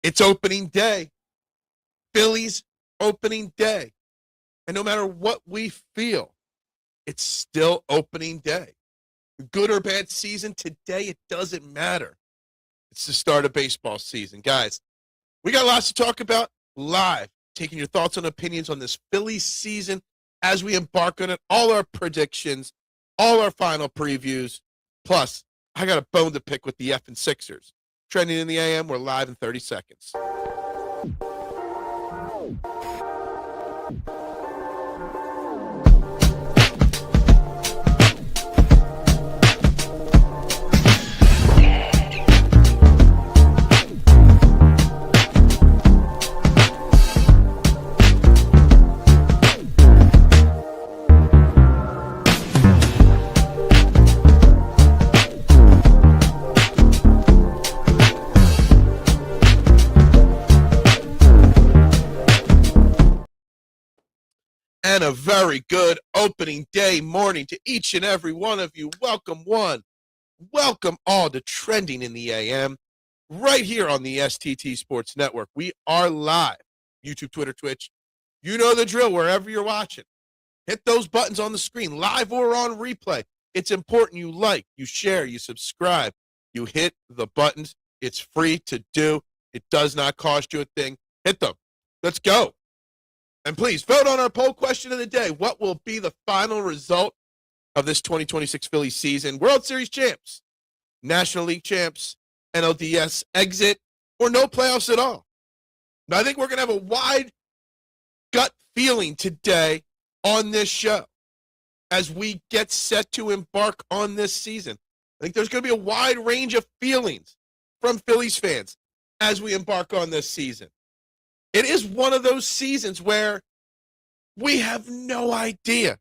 It's opening day. Phillies opening day. And no matter what we feel, it's still opening day. Good or bad season, today it doesn't matter. It's the start of baseball season. Guys, we got lots to talk about live, taking your thoughts and opinions on this Phillies season as we embark on it, all our predictions, all our final previews. Plus, I got a bone to pick with the F and Sixers. Trending in the AM, we're live in 30 seconds. And a very good opening day morning to each and every one of you. Welcome one, welcome all to Trending in the AM, right here on the STT Sports Network. We are live, YouTube, Twitter, Twitch. You know the drill wherever you're watching. Hit those buttons on the screen, live or on replay. It's important you like, you share, you subscribe, you hit the buttons. It's free to do. It does not cost you a thing. Hit them. Let's go. And please vote on our poll question of the day. What will be the final result of this 2026 Phillies season? World Series champs, National League champs, NLDS exit, or no playoffs at all? Now, I think we're going to have a wide gut feeling today on this show as we get set to embark on this season. I think there's going to be a wide range of feelings from Phillies fans as we embark on this season. It is one of those seasons where we have no idea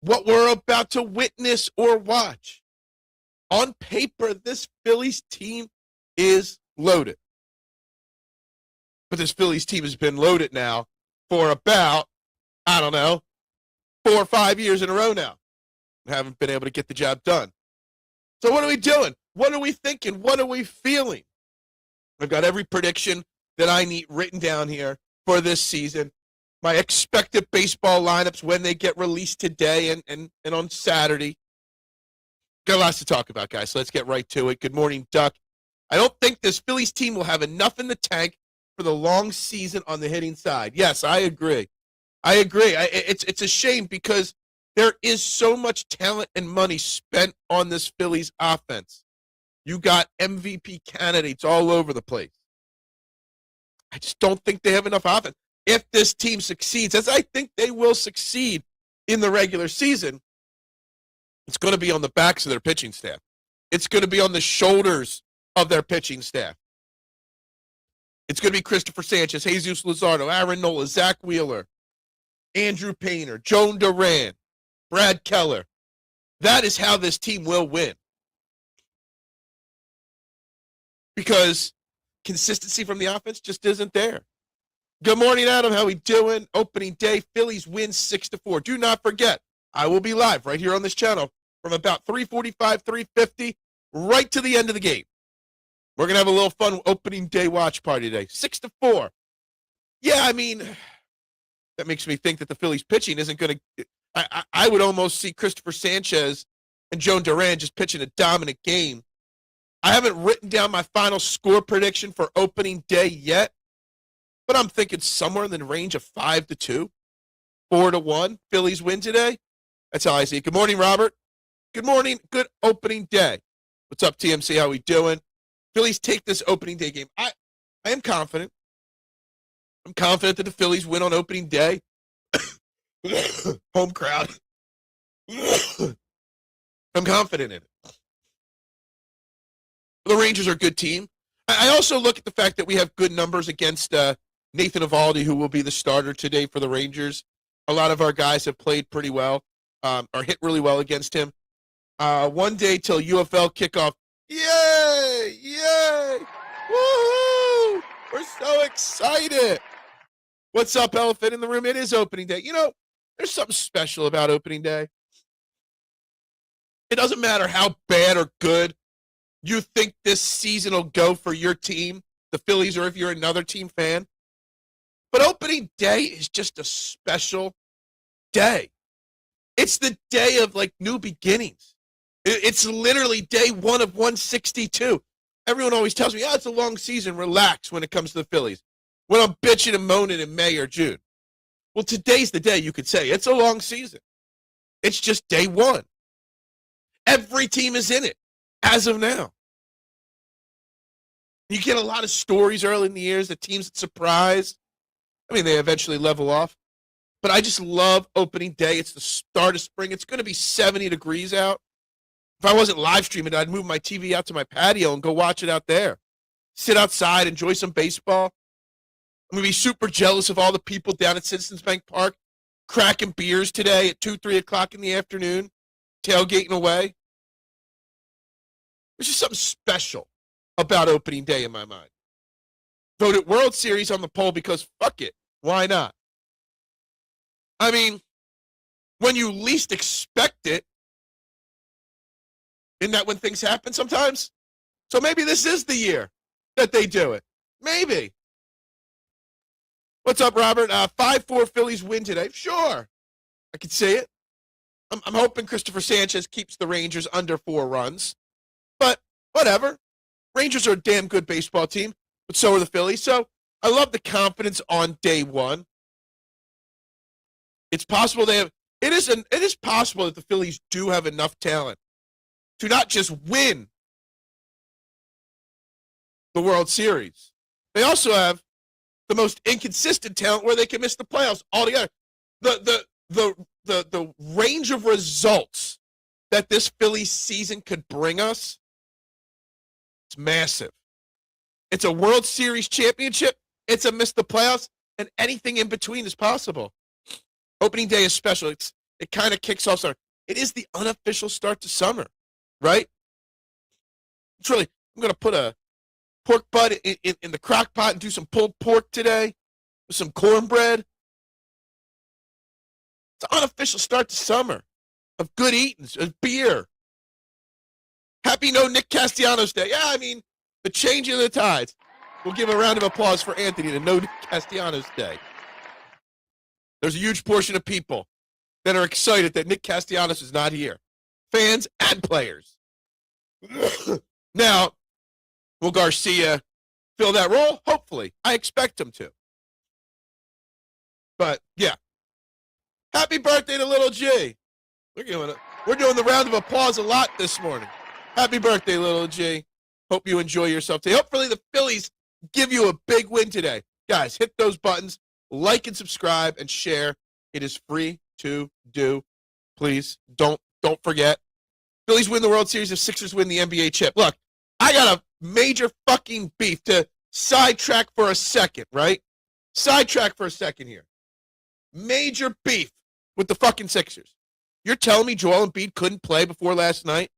what we're about to witness or watch. On paper, this Phillies team is loaded. But this Phillies team has been loaded now for about, 4 or 5 years in a row now. We haven't been able to get the job done. So what are we doing? What are we thinking? What are we feeling? I've got every prediction that I need written down here for this season. My expected baseball lineups when they get released today and on Saturday. Got lots to talk about, guys, so let's get right to it. Good morning, Duck. I don't think this Phillies team will have enough in the tank for the long season on the hitting side. Yes, I agree. It's a shame because there is so much talent and money spent on this Phillies offense. You got MVP candidates all over the place. I just don't think they have enough offense. If this team succeeds, as I think they will succeed in the regular season, it's going to be on the backs of their pitching staff. It's going to be on the shoulders of their pitching staff. It's going to be Christopher Sanchez, Jesus Luzardo, Aaron Nola, Zach Wheeler, Andrew Painter, Joan Duran, Brad Keller. That is how this team will win. Because consistency from the offense just isn't there. Good morning, Adam. How we doing? Opening day, Phillies win 6-4. Do not forget, I will be live right here on this channel from about 3:45, 3:50, right to the end of the game. We're going to have a little fun opening day watch party today. 6-4. Yeah, that makes me think that the Phillies pitching isn't going to – I would almost see Christopher Sanchez and Joan Duran just pitching a dominant game. I haven't written down my final score prediction for opening day yet, but I'm thinking somewhere in the range of 5-2, 4-1. Phillies win today. That's how I see it. Good morning, Robert. Good morning. Good opening day. What's up, TMC? How we doing? Phillies take this opening day game. I am confident. I'm confident that the Phillies win on opening day. Home crowd. I'm confident in it. The Rangers are a good team. I also look at the fact that we have good numbers against Nathan Eovaldi, who will be the starter today for the Rangers. A lot of our guys have played pretty well, or hit really well against him. One day till UFL kickoff. Yay! Yay! Woohoo! We're so excited. What's up, Elephant in the Room? It is opening day. There's something special about opening day. It doesn't matter how bad or good you think this season will go for your team, the Phillies or if you're another team fan. But opening day is just a special day. It's the day of like new beginnings. It's literally day one of 162. Everyone always tells me, it's a long season. Relax when it comes to the Phillies. When I'm bitching and moaning in May or June. Well, today's the day you could say it's a long season. It's just day one. Every team is in it as of now. You get a lot of stories early in the years, the teams that surprise. I mean, they eventually level off. But I just love opening day. It's the start of spring. It's going to be 70 degrees out. If I wasn't live streaming, I'd move my TV out to my patio and go watch it out there. Sit outside, enjoy some baseball. I'm going to be super jealous of all the people down at Citizens Bank Park cracking beers today at 2, 3 o'clock in the afternoon, tailgating away. There's just something special about opening day in my mind. Voted World Series on the poll because fuck it. Why not? I mean, when you least expect it, isn't that when things happen sometimes? So maybe this is the year that they do it. Maybe. What's up, Robert? 5-4 Phillies win today. Sure. I can see it. I'm hoping Christopher Sanchez keeps the Rangers under 4 runs. But whatever. Rangers are a damn good baseball team, but so are the Phillies. So I love the confidence on day one. It's possible it is possible that the Phillies do have enough talent to not just win the World Series. They also have the most inconsistent talent where they can miss the playoffs altogether. The range of results that this Phillies season could bring us, it's massive. It's a World Series championship, it's a miss the playoffs, and anything in between is possible. Opening day is special. It kind of kicks off summer. It is the unofficial start to summer, right? It's really, I'm going to put a pork butt in the crock pot and do some pulled pork today with some cornbread. It's an unofficial start to summer of good eatings, of beer. Happy No Nick Castellanos Day. Yeah, I mean, the changing of the tides. We'll give a round of applause for Anthony to No Nick Castellanos Day. There's a huge portion of people that are excited that Nick Castellanos is not here. Fans and players. Now, will Garcia fill that role? Hopefully. I expect him to. But, yeah. Happy birthday to Little G. We're doing the round of applause a lot this morning. Happy birthday, Little G. Hope you enjoy yourself today. Hopefully the Phillies give you a big win today. Guys, hit those buttons. Like and subscribe and share. It is free to do. Please don't forget. Phillies win the World Series if Sixers win the NBA chip. Look, I got a major fucking beef to sidetrack for a second, right? Sidetrack for a second here. Major beef with the fucking Sixers. You're telling me Joel Embiid couldn't play before last night?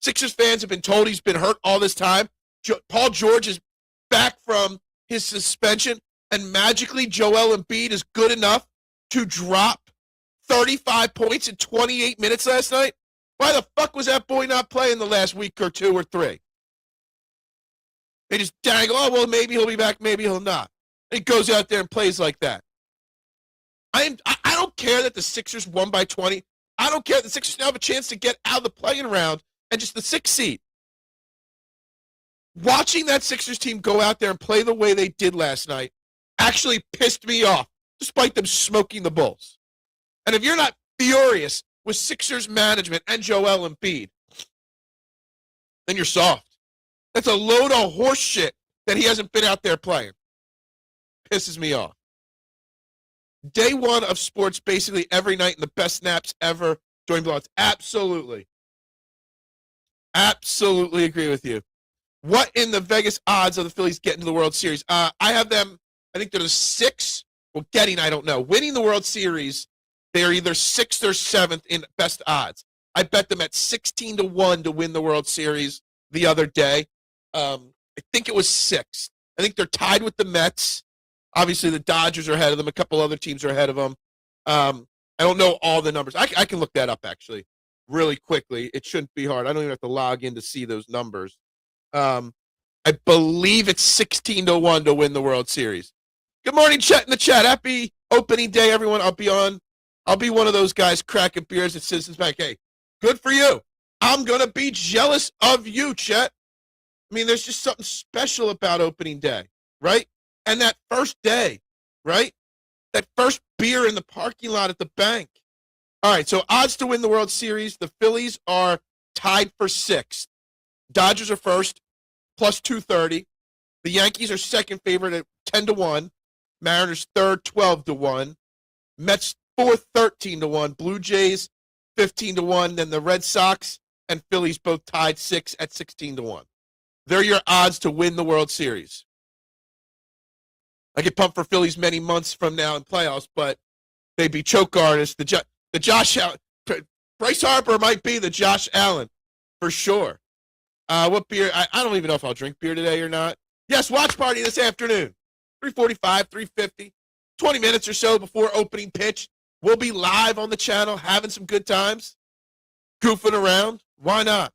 Sixers fans have been told he's been hurt all this time. Paul George is back from his suspension. And magically, Joel Embiid is good enough to drop 35 points in 28 minutes last night? Why the fuck was that boy not playing the last week or 2 or 3? They just dangle, well, maybe he'll be back, maybe he'll not. And he goes out there and plays like that. I don't care that the Sixers won by 20. I don't care that the Sixers now have a chance to get out of the playing round and just the 6th seed. Watching that Sixers team go out there and play the way they did last night actually pissed me off, despite them smoking the Bulls. And if you're not furious with Sixers management and Joel Embiid, then you're soft. That's a load of horse shit that he hasn't been out there playing. Pisses me off. Day one of sports basically every night and the best snaps ever during blowouts. Absolutely. Absolutely agree with you. What in the Vegas odds of the Phillies getting to the World Series? I have them, I think they're the 6th. Well, I don't know. Winning the World Series, they are either 6th or 7th in best odds. I bet them at 16-1 to win the World Series the other day. I think it was 6th. I think they're tied with the Mets. Obviously, the Dodgers are ahead of them. A couple other teams are ahead of them. I don't know all the numbers. I can look that up, actually, really quickly. It shouldn't be hard. I don't even have to log in to see those numbers. But I believe it's 16-1 to win the World Series. Good morning, chat in the chat. Happy opening day, everyone. I'll be one of those guys cracking beers at Citizens Bank. Hey, good for you. I'm going to be jealous of you, Chet. I mean, there's just something special about opening day, right? And that first day, right? That first beer in the parking lot at the bank. All right, so odds to win the World Series. The Phillies are tied for sixth. Dodgers are first, plus 230. The Yankees are second favorite at 10-1. Mariners third, 12-1. Mets fourth, 13-1. Blue Jays, 15-1. Then the Red Sox and Phillies both tied six at 16-1. They're your odds to win the World Series. I get pumped for Phillies many months from now in playoffs, but they'd be choke artists. The Josh Allen, Bryce Harper might be the Josh Allen for sure. What beer? I don't even know if I'll drink beer today or not. Yes, watch party this afternoon. 3:45, 3:50, 20 minutes or so before opening pitch. We'll be live on the channel, having some good times, goofing around. Why not?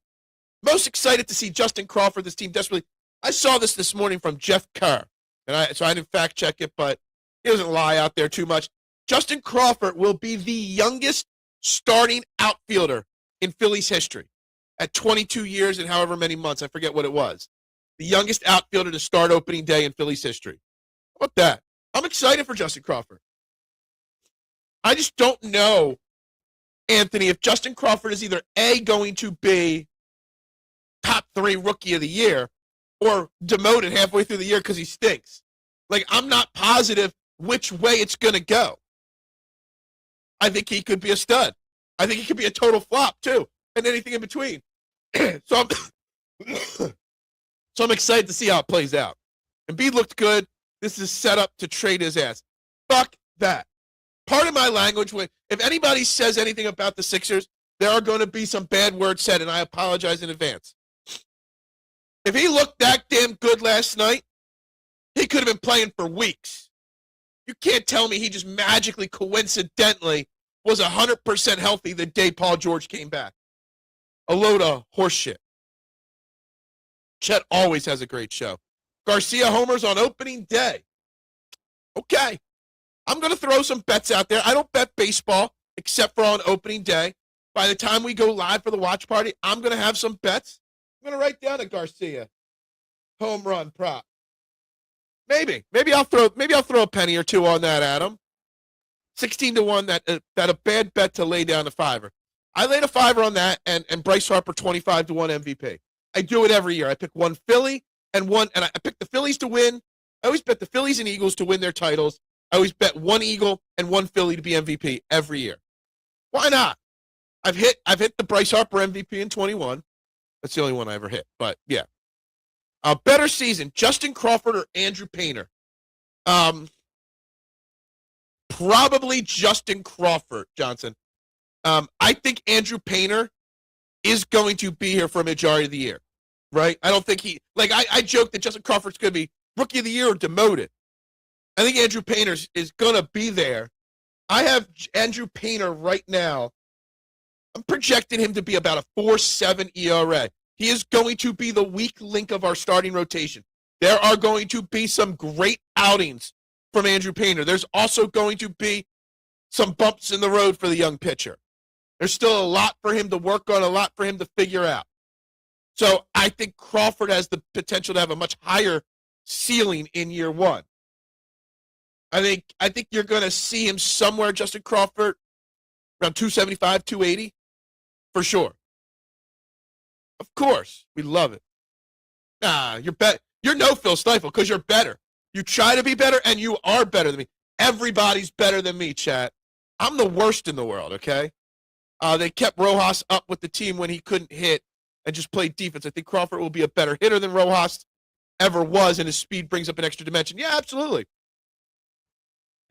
Most excited to see Justin Crawford, this team desperately. I saw this morning from Jeff Kerr, so I didn't fact check it, but he doesn't lie out there too much. Justin Crawford will be the youngest starting outfielder in Phillies history at 22 years and however many months. I forget what it was. The youngest outfielder to start opening day in Phillies history. How about that? I'm excited for Justin Crawford. I just don't know, Anthony, if Justin Crawford is either A, going to be top 3 rookie of the year or demoted halfway through the year because he stinks. Like, I'm not positive which way it's going to go. I think he could be a stud. I think he could be a total flop, too, and anything in between. So I'm excited to see how it plays out. Embiid looked good. This is set up to trade his ass. Fuck that. Part of my language, if anybody says anything about the Sixers, there are going to be some bad words said, and I apologize in advance. If he looked that damn good last night, he could have been playing for weeks. You can't tell me he just magically, coincidentally, was 100% healthy the day Paul George came back. A load of horseshit. Chet always has a great show. Garcia homers on opening day. Okay. I'm going to throw some bets out there. I don't bet baseball except for on opening day. By the time we go live for the watch party, I'm going to have some bets. I'm going to write down a Garcia home run prop. Maybe I'll throw a penny or two on that, Adam. 16-1. That a bad bet to lay down a $5. I laid a $5 on that and Bryce Harper 25-1 MVP. I do it every year. I pick one Philly and I pick the Phillies to win. I always bet the Phillies and Eagles to win their titles. I always bet one Eagle and one Philly to be MVP every year. Why not? I've hit the Bryce Harper MVP in 21. That's the only one I ever hit. But yeah. A better season, Justin Crawford or Andrew Painter? Probably Justin Crawford, Johnson. I think Andrew Painter is going to be here for a majority of the year, right? I don't think I joke that Justin Crawford's going to be rookie of the year or demoted. I think Andrew Painter is going to be there. I have Andrew Painter right now. I'm projecting him to be about a 4.7 ERA. He is going to be the weak link of our starting rotation. There are going to be some great outings from Andrew Painter. There's also going to be some bumps in the road for the young pitcher. There's still a lot for him to work on, a lot for him to figure out. So I think Crawford has the potential to have a much higher ceiling in year one. I think you're going to see him somewhere, Justin Crawford, around 275, 280, for sure. Of course, we love it. You're no Phil Stiefel because you're better. You try to be better, and you are better than me. Everybody's better than me, chat. I'm the worst in the world, okay? They kept Rojas up with the team when he couldn't hit and just played defense. I think Crawford will be a better hitter than Rojas ever was, and his speed brings up an extra dimension. Yeah, absolutely.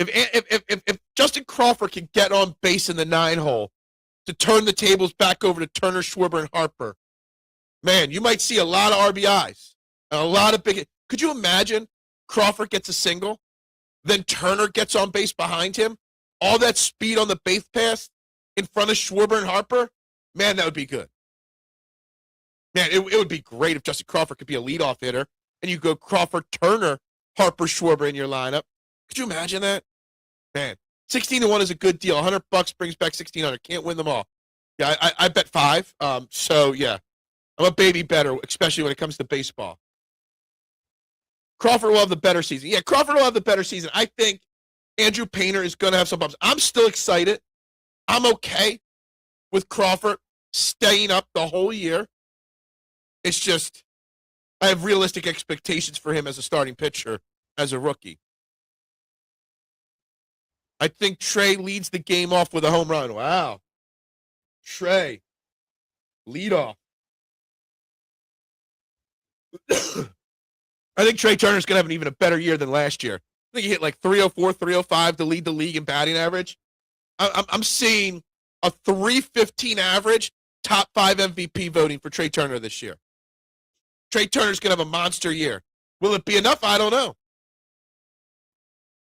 If Justin Crawford can get on base in the 9-hole to turn the tables back over to Turner, Schwarber, and Harper, man, you might see a lot of RBIs and a lot of big. Could you imagine Crawford gets a single, then Turner gets on base behind him, all that speed on the base pass in front of Schwarber and Harper? Man, that would be good. Man, it would be great if Justin Crawford could be a leadoff hitter. and you go Crawford, Turner, Harper, Schwarber in your lineup. Could you imagine that? Man, 16-1 is a good deal. $100 brings back 1,600. Can't win them all. Yeah, I bet 5. So yeah, I'm a baby better, especially when it comes to baseball. Crawford will have the better season. Yeah, Crawford will have the better season. I think Andrew Painter is going to have some bumps. I'm still excited. I'm okay with Crawford staying up the whole year. It's just I have realistic expectations for him as a starting pitcher, as a rookie. I think Trey leads the game off with a home run. Wow. Trey, lead off. I think Trey Turner's going to have an even a better year than last year. I think he hit like 304, 305 to lead the league in batting average. I'm seeing a 315 average, top 5 MVP voting for Trey Turner this year. Trey Turner's going to have a monster year. Will it be enough? I don't know.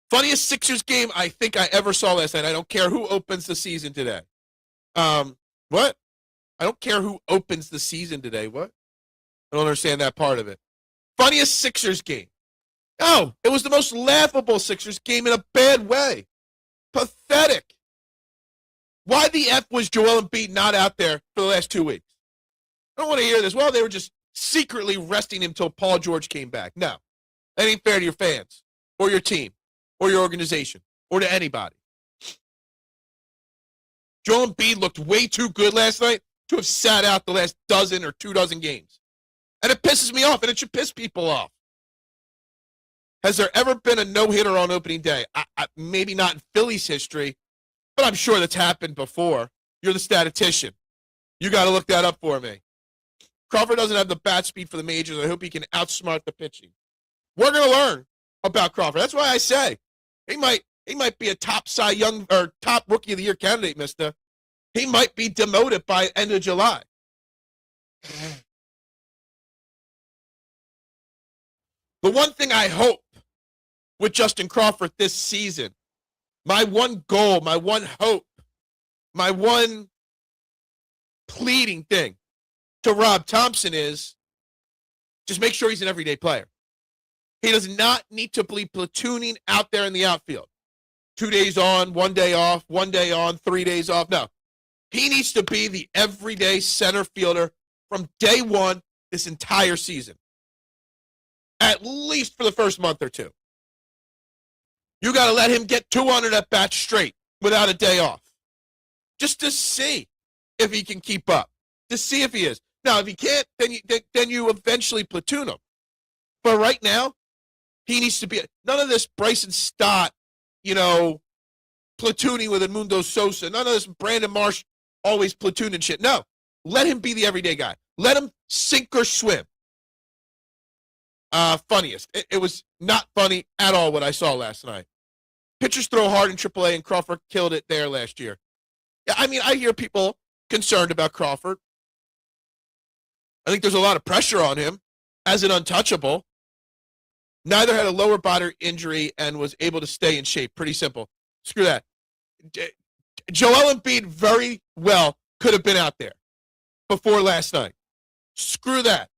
Funniest Sixers game I think I ever saw last night. I don't care who opens the season today. What? I don't care who opens the season today. What? I don't understand that part of it. Funniest Sixers game. Oh, it was the most laughable Sixers game in a bad way. Pathetic. Why the F was Joel Embiid not out there for the last 2 weeks? I don't want to hear this. Well, they were just secretly resting him until Paul George came back. No, that ain't fair to your fans or your team or your organization or to anybody. Joel Embiid looked way too good last night to have sat out the last dozen or 2 dozen games. And it pisses me off, and it should piss people off. Has there ever been a no-hitter on opening day? Maybe not in Phillies history, but I'm sure that's happened before. You're the statistician. You got to look that up for me. Crawford doesn't have the bat speed for the majors. I hope he can outsmart the pitching. We're going to learn about Crawford. That's why I say he might be a top Cy Young or top Rookie of the Year candidate, mister. He might be demoted by end of July. The one thing I hope with Justin Crawford this season, my one goal, my one hope, my one pleading thing to Rob Thompson is just make sure he's an everyday player. He does not need to be platooning out there in the outfield. 2 days on, 1 day off, 1 day on, 3 days off. No. He needs to be the everyday center fielder from day one this entire season. At least for the first month or two. You got to let him get 200 at bats straight without a day off. Just to see if he can keep up. To see if he is. Now, if he can't, then you eventually platoon him. But right now, he needs to be. None of this Bryce and Stott, platooning with Edmundo Sosa. None of this Brandon Marsh always platooning shit. No. Let him be the everyday guy. Let him sink or swim. Funniest. It was not funny at all what I saw last night. Pitchers throw hard in AAA, and Crawford killed it there last year. Yeah, I mean, I hear people concerned about Crawford. I think there's a lot of pressure on him as an untouchable. Neither had a lower body injury and was able to stay in shape. Pretty simple. Screw that. Joel Embiid very well could have been out there before last night. Screw that.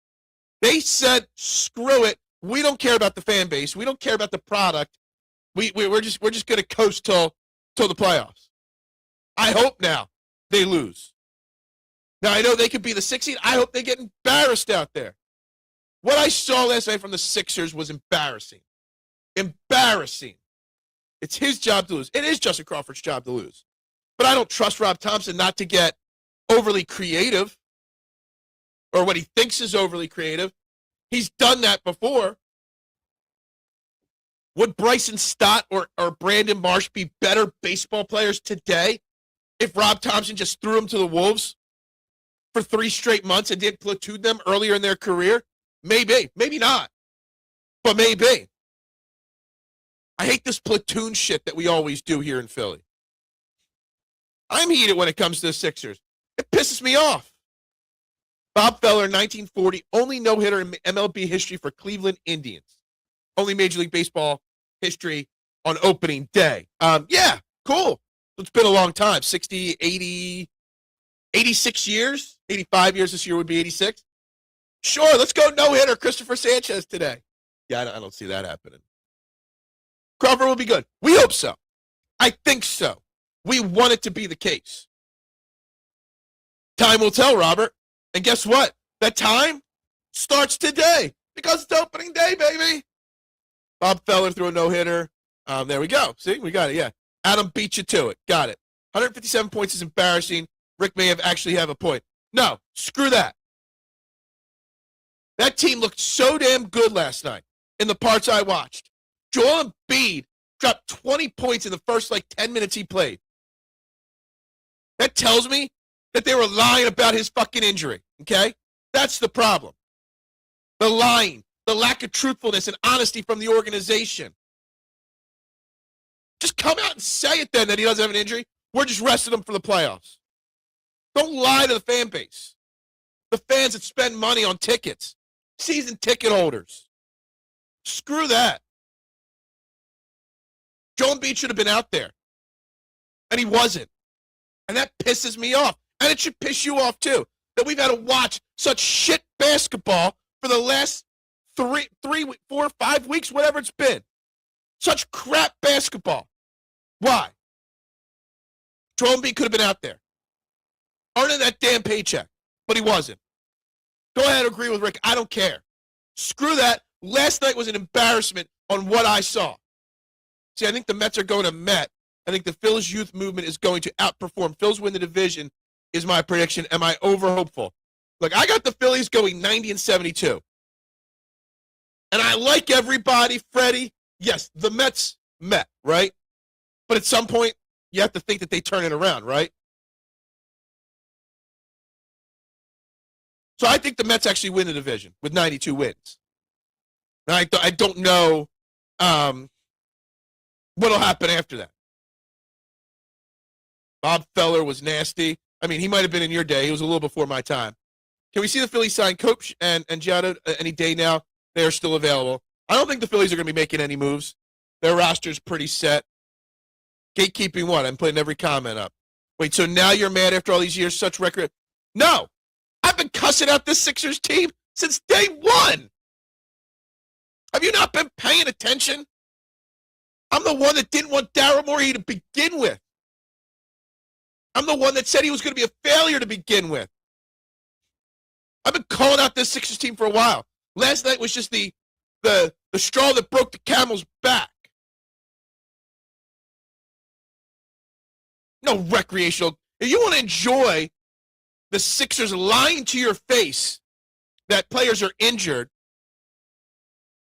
They said, screw it. We don't care about the fan base. We don't care about the product. We're just going to coast till the playoffs. I hope now they lose. Now, I know they could be the 6th seed. I hope they get embarrassed out there. What I saw last night from the Sixers was embarrassing. Embarrassing. It's his job to lose. It is Justin Crawford's job to lose. But I don't trust Rob Thompson not to get overly creative or what he thinks is overly creative. He's done that before. Would Bryce and Stott or Brandon Marsh be better baseball players today if Rob Thompson just threw them to the Wolves for 3 straight months and did platoon them earlier in their career? Maybe. Maybe not. But maybe. I hate this platoon shit that we always do here in Philly. I'm heated when it comes to the Sixers. It pisses me off. Bob Feller, 1940, only no-hitter in MLB history for Cleveland Indians. Only Major League Baseball history on opening day. Yeah, cool. It's been a long time. 60, 80, 86 years? 85 years this year would be 86. Sure, let's go no-hitter Christopher Sanchez today. Yeah, I don't see that happening. Crawford will be good. We hope so. I think so. We want it to be the case. Time will tell, Robert. And guess what? That time starts today because it's opening day, baby. Bob Feller threw a no-hitter. There we go. See, we got it, yeah. Adam beat you to it. Got it. 157 points is embarrassing. Rick may actually have a point. No, screw that. That team looked so damn good last night in the parts I watched. Joel Embiid dropped 20 points in the first, 10 minutes he played. That tells me that they were lying about his fucking injury, okay? That's the problem. The lying, the lack of truthfulness and honesty from the organization. Just come out and say it then that he doesn't have an injury. We're just resting him for the playoffs. Don't lie to the fan base. The fans that spend money on tickets. Season ticket holders. Screw that. Joel Embiid should have been out there. And he wasn't. And that pisses me off. And it should piss you off too. That we've had to watch such shit basketball for the last 3, 4, 5 weeks, whatever it's been. Such crap basketball. Why? Joel Embiid could have been out there. Earning that damn paycheck. But he wasn't. Go ahead and agree with Rick. I don't care. Screw that. Last night was an embarrassment on what I saw. See, I think the Mets are going to Met. I think the Phillies youth movement is going to outperform. Phillies win the division is my prediction. Am I over-hopeful? Look, I got the Phillies going 90-72. And I like everybody, Freddie. Yes, the Mets met, right? But at some point, you have to think that they turn it around, right? So I think the Mets actually win the division with 92 wins. Now, I don't know what'll happen after that. Bob Feller was nasty. I mean, he might have been in your day. He was a little before my time. Can we see the Phillies sign Coach and Giada any day now? They are still available. I don't think the Phillies are going to be making any moves. Their roster's pretty set. Gatekeeping what? I'm putting every comment up. Wait, so now you're mad after all these years, such record? No. I've been cussing out this Sixers team since day one. Have you not been paying attention? I'm the one that didn't want Daryl Morey to begin with. I'm the one that said he was going to be a failure to begin with. I've been calling out this Sixers team for a while. Last night was just the straw that broke the camel's back. No recreational. If you want to enjoy the Sixers lying to your face that players are injured,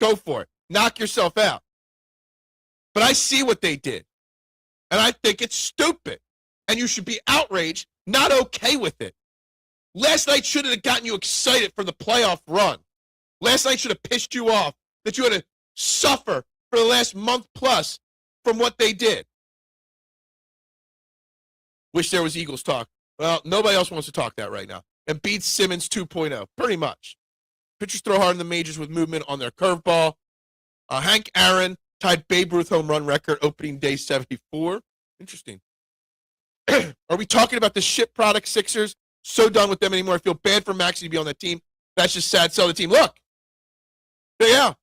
go for it. Knock yourself out. But I see what they did. And I think it's stupid. And you should be outraged, not okay with it. Last night should have gotten you excited for the playoff run. Last night should have pissed you off that you had to suffer for the last month plus from what they did. Wish there was Eagles talk. Well, nobody else wants to talk that right now. And beat Simmons 2.0, pretty much. Pitchers throw hard in the majors with movement on their curveball. Hank Aaron tied Babe Ruth home run record opening day 74. Interesting. Are we talking about the shit product Sixers? So done with them anymore. I feel bad for Maxey to be on that team. That's just sad. Sell the team. Look. Yeah.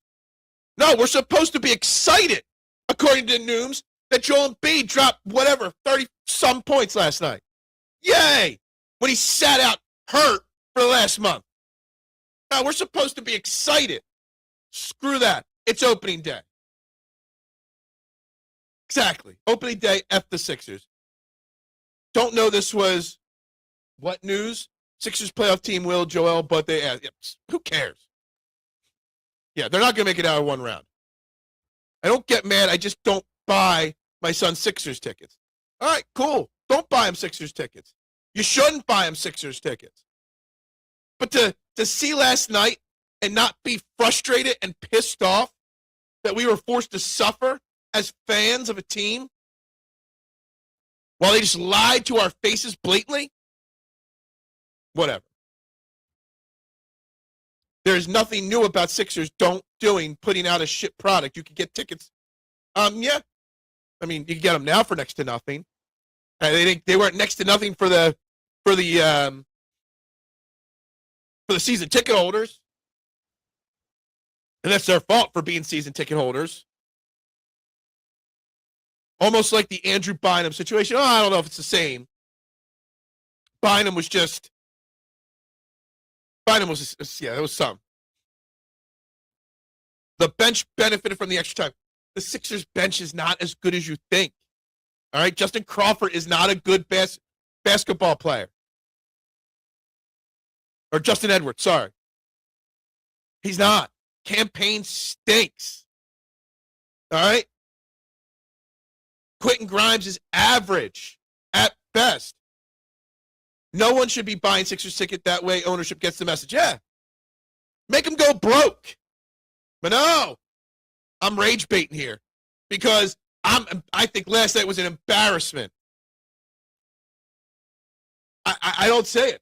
No, we're supposed to be excited, according to Nooms, that Joel Embiid dropped, 30-some points last night. Yay! When he sat out hurt for the last month. Now, we're supposed to be excited. Screw that. It's opening day. Exactly. Opening day, F the Sixers. Don't know this was what news? Sixers playoff team will, Joel, but they asked. Who cares? Yeah, they're not going to make it out of one round. I don't get mad. I just don't buy my son Sixers tickets. All right, cool. Don't buy him Sixers tickets. You shouldn't buy him Sixers tickets. But to see last night and not be frustrated and pissed off that we were forced to suffer as fans of a team while they just lied to our faces blatantly, whatever. There's nothing new about Sixers putting out a shit product. You can get tickets. Yeah. I mean, you can get them now for next to nothing. They weren't next to nothing for the season ticket holders. And that's their fault for being season ticket holders. Almost like the Andrew Bynum situation. Oh, I don't know if it's the same. Bynum was, it was some. The bench benefited from the extra time. The Sixers bench is not as good as you think. All right, Justin Crawford is not a good basketball player. Or Justin Edwards, sorry. He's not. Campaign stinks. All right? Quentin Grimes is average at best. No one should be buying Sixers ticket that way. Ownership gets the message. Yeah. Make them go broke. But no. I'm rage baiting here because I think last night was an embarrassment. I don't say it.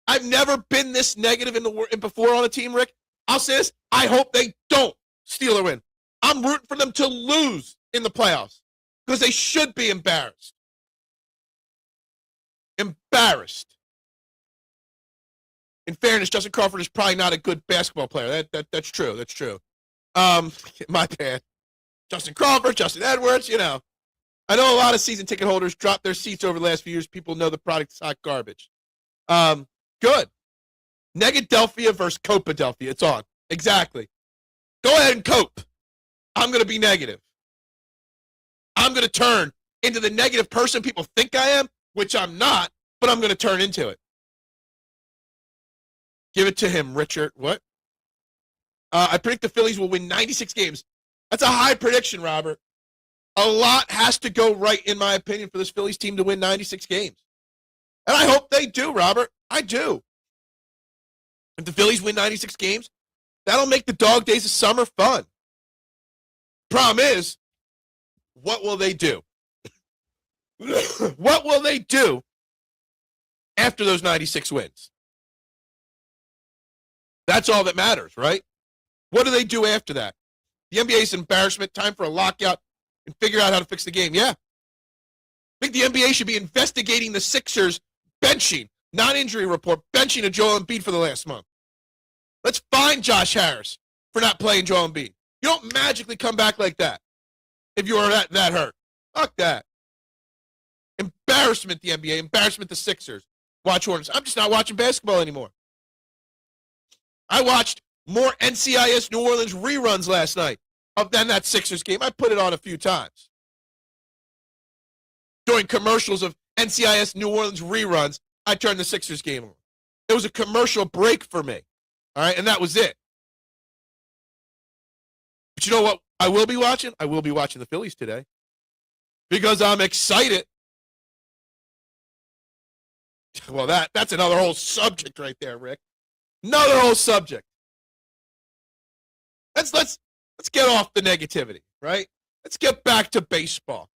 I've never been this negative before on a team, Rick. I'll say this. I hope they don't steal or win. I'm rooting for them to lose in the playoffs because they should be embarrassed. Embarrassed. In fairness, Justin Crawford is probably not a good basketball player. That's true. That's true. My bad. Justin Crawford, Justin Edwards, I know a lot of season ticket holders dropped their seats over the last few years. People know the product is hot garbage. Good. Negadelphia versus Copadelphia. It's on. Exactly. Go ahead and cope. I'm going to be negative. I'm going to turn into the negative person people think I am, which I'm not, but I'm going to turn into it. Give it to him, Richard. What? I predict the Phillies will win 96 games. That's a high prediction, Robert. A lot has to go right, in my opinion, for this Phillies team to win 96 games. And I hope they do, Robert. I do. If the Phillies win 96 games, that'll make the dog days of summer fun. Problem is, what will they do? What will they do after those 96 wins? That's all that matters, right? What do they do after that? The NBA is an embarrassment. Time for a lockout and figure out how to fix the game. Yeah. I think the NBA should be investigating the Sixers benching, non-injury report, benching of Joel Embiid for the last month. Let's find Josh Harris for not playing Joel Embiid. You don't magically come back like that if you are that hurt. Fuck that. Embarrassment, the NBA. Embarrassment, the Sixers. Watch Hornets. I'm just not watching basketball anymore. I watched more NCIS New Orleans reruns last night than that Sixers game. I put it on a few times. During commercials of NCIS New Orleans reruns, I turned the Sixers game on. It was a commercial break for me. All right, and that was it. But you know what I will be watching? I will be watching the Phillies today because I'm excited. Well, that's another whole subject right there, Rick. Another whole subject. Let's get off the negativity, right? Let's get back to baseball.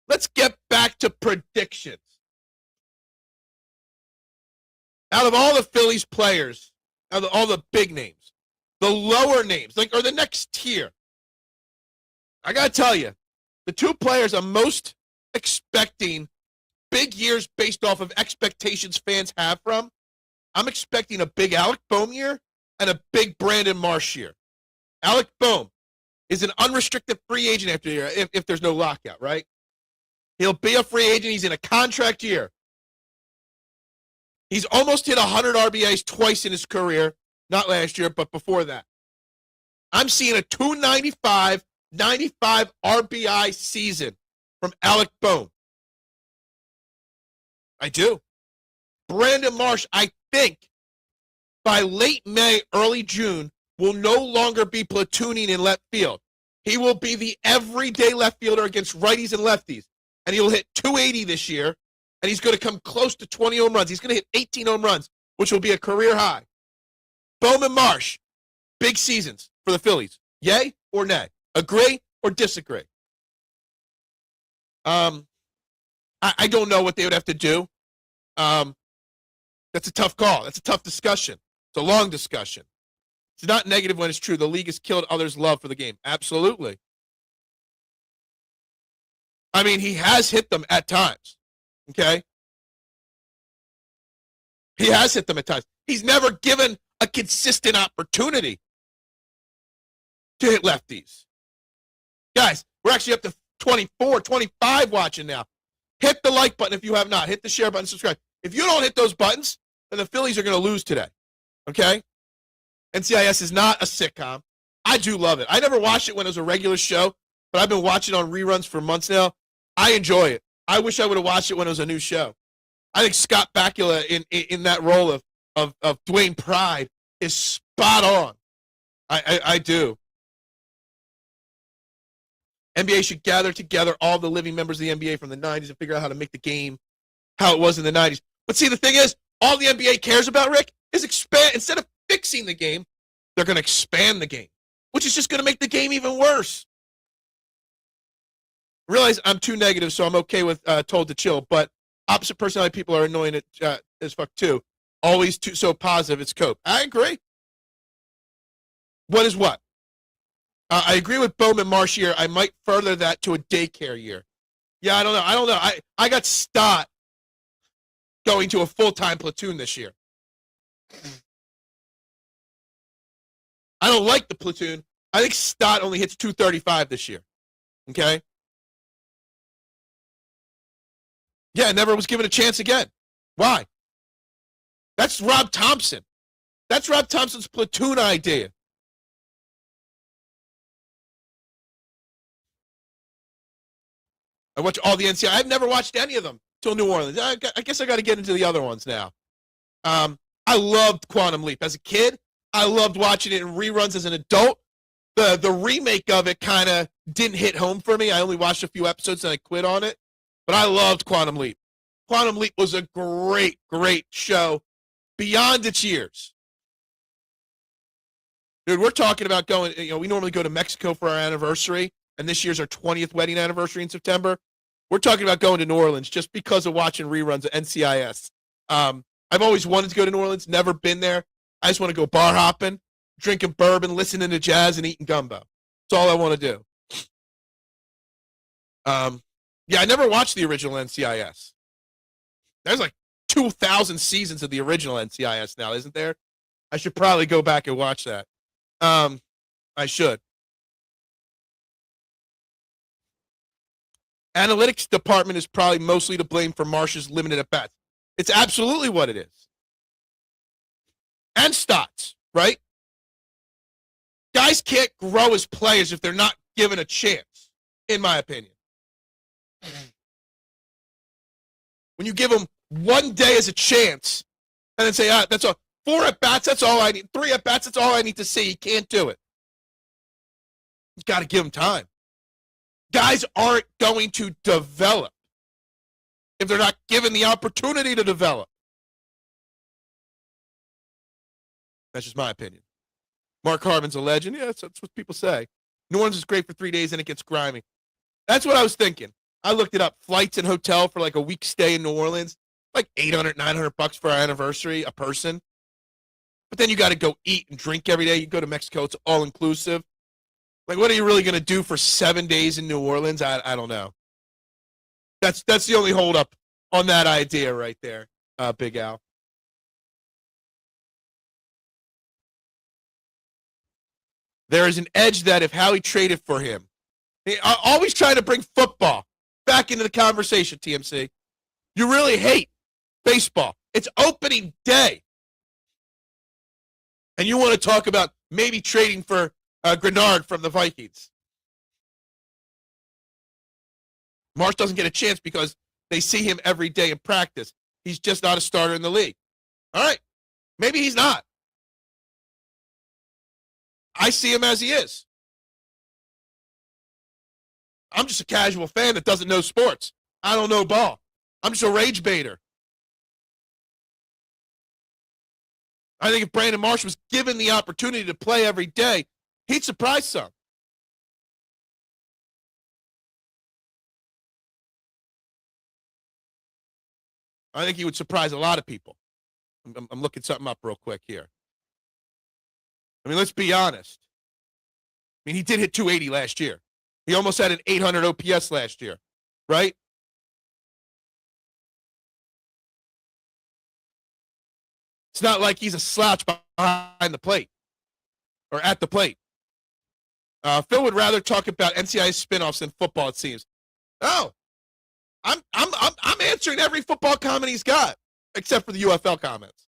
Let's get back to predictions. Out of all the Phillies players, out of all the big names, the lower names, or the next tier, I got to tell you, the two players I'm most expecting big years based off of expectations fans have from, I'm expecting a big Alec Bohm year and a big Brandon Marsh year. Alec Bohm is an unrestricted free agent after the year if there's no lockout, right? He'll be a free agent. He's in a contract year. He's almost hit 100 RBIs twice in his career. Not last year, but before that. I'm seeing a 295, 95 RBI season from Alec Bohm. I do. Brandon Marsh, I think, by late May, early June, will no longer be platooning in left field. He will be the everyday left fielder against righties and lefties. And he'll hit 280 this year, and he's going to come close to 20 home runs. He's going to hit 18 home runs, which will be a career high. Bowman Marsh, big seasons for the Phillies. Yay or nay? Agree or disagree? I don't know what they would have to do. That's a tough call. That's a tough discussion. It's a long discussion. It's not negative when it's true. The league has killed others' love for the game. Absolutely. I mean, he has hit them at times. Okay? He has hit them at times. He's never given a consistent opportunity. to hit lefties. Guys, we're actually up to 24, 25 watching now. Hit the like button if you have not. Hit the share button, subscribe. If you don't hit those buttons, then the Phillies are going to lose today. Okay? NCIS is not a sitcom. I do love it. I never watched it when it was a regular show, but I've been watching on reruns for months now. I enjoy it. I wish I would have watched it when it was a new show. I think Scott Bakula in that role of Dwayne Pride is spot on. I do. NBA should gather together all the living members of the NBA from the 90s and figure out how to make the game how it was in the 90s. But see, the thing is, all the NBA cares about, Rick, is expand. Instead of fixing the game, they're going to expand the game, which is just going to make the game even worse. I realize I'm too negative, so I'm okay with told to chill, but opposite personality people are annoying as fuck too. Always too so positive, it's cope. I agree. What is what? I agree with Bowman Marsh year. I might further that to a daycare year. Yeah, I don't know. I got Stott going to a full-time platoon this year. I don't like the platoon. I think Stott only hits 235 this year. Okay? Yeah, never was given a chance again. Why? That's Rob Thompson. That's Rob Thompson's platoon idea. I watch all the NCAA. I've never watched any of them till New Orleans. I guess I got to get into the other ones now. I loved Quantum Leap. As a kid, I loved watching it in reruns as an adult. The remake of it kind of didn't hit home for me. I only watched a few episodes and I quit on it. But I loved Quantum Leap. Quantum Leap was a great, great show beyond its years. Dude, we're talking about going, we normally go to Mexico for our anniversary, and this year's our 20th wedding anniversary in September. We're talking about going to New Orleans just because of watching reruns of NCIS. I've always wanted to go to New Orleans, never been there. I just want to go bar hopping, drinking bourbon, listening to jazz, and eating gumbo. That's all I want to do. Yeah, I never watched the original NCIS. There's like 2,000 seasons of the original NCIS now, isn't there? I should probably go back and watch that. I should. Analytics department is probably mostly to blame for Marsh's limited at-bats. It's absolutely what it is. And Stotts, right? Guys can't grow as players if they're not given a chance, in my opinion. When you give them one day as a chance and then say, that's all. 4 at-bats, that's all I need. 3 at-bats, that's all I need to see. You can't do it. You got to give them time. Guys aren't going to develop if they're not given the opportunity to develop. That's just my opinion. Mark Harmon's a legend. Yeah, that's what people say. New Orleans is great for 3 days and it gets grimy. That's what I was thinking. I looked it up. Flights and hotel for like a week stay in New Orleans, like $800, $900 for our anniversary, a person. But then you got to go eat and drink every day. You go to Mexico, it's all inclusive. Like, what are you really going to do for 7 days in New Orleans? I don't know. That's the only holdup on that idea right there, Big Al. There is an edge that if Howie traded for him, always trying to bring football back into the conversation, TMC. You really hate baseball. It's opening day. And you want to talk about maybe trading for Grenard from the Vikings. Marsh doesn't get a chance because they see him every day in practice. He's just not a starter in the league. All right. Maybe he's not. I see him as he is. I'm just a casual fan that doesn't know sports. I don't know ball. I'm just a rage baiter. I think if Brandon Marsh was given the opportunity to play every day, he'd surprise some. I think he would surprise a lot of people. I'm looking something up real quick here. I mean, let's be honest. I mean, he did hit 280 last year. He almost had an 800 OPS last year, right? It's not like he's a slouch behind the plate or at the plate. Phil would rather talk about NCAA spinoffs than football, it seems. Oh, I'm answering every football comment he's got, except for the UFL comments.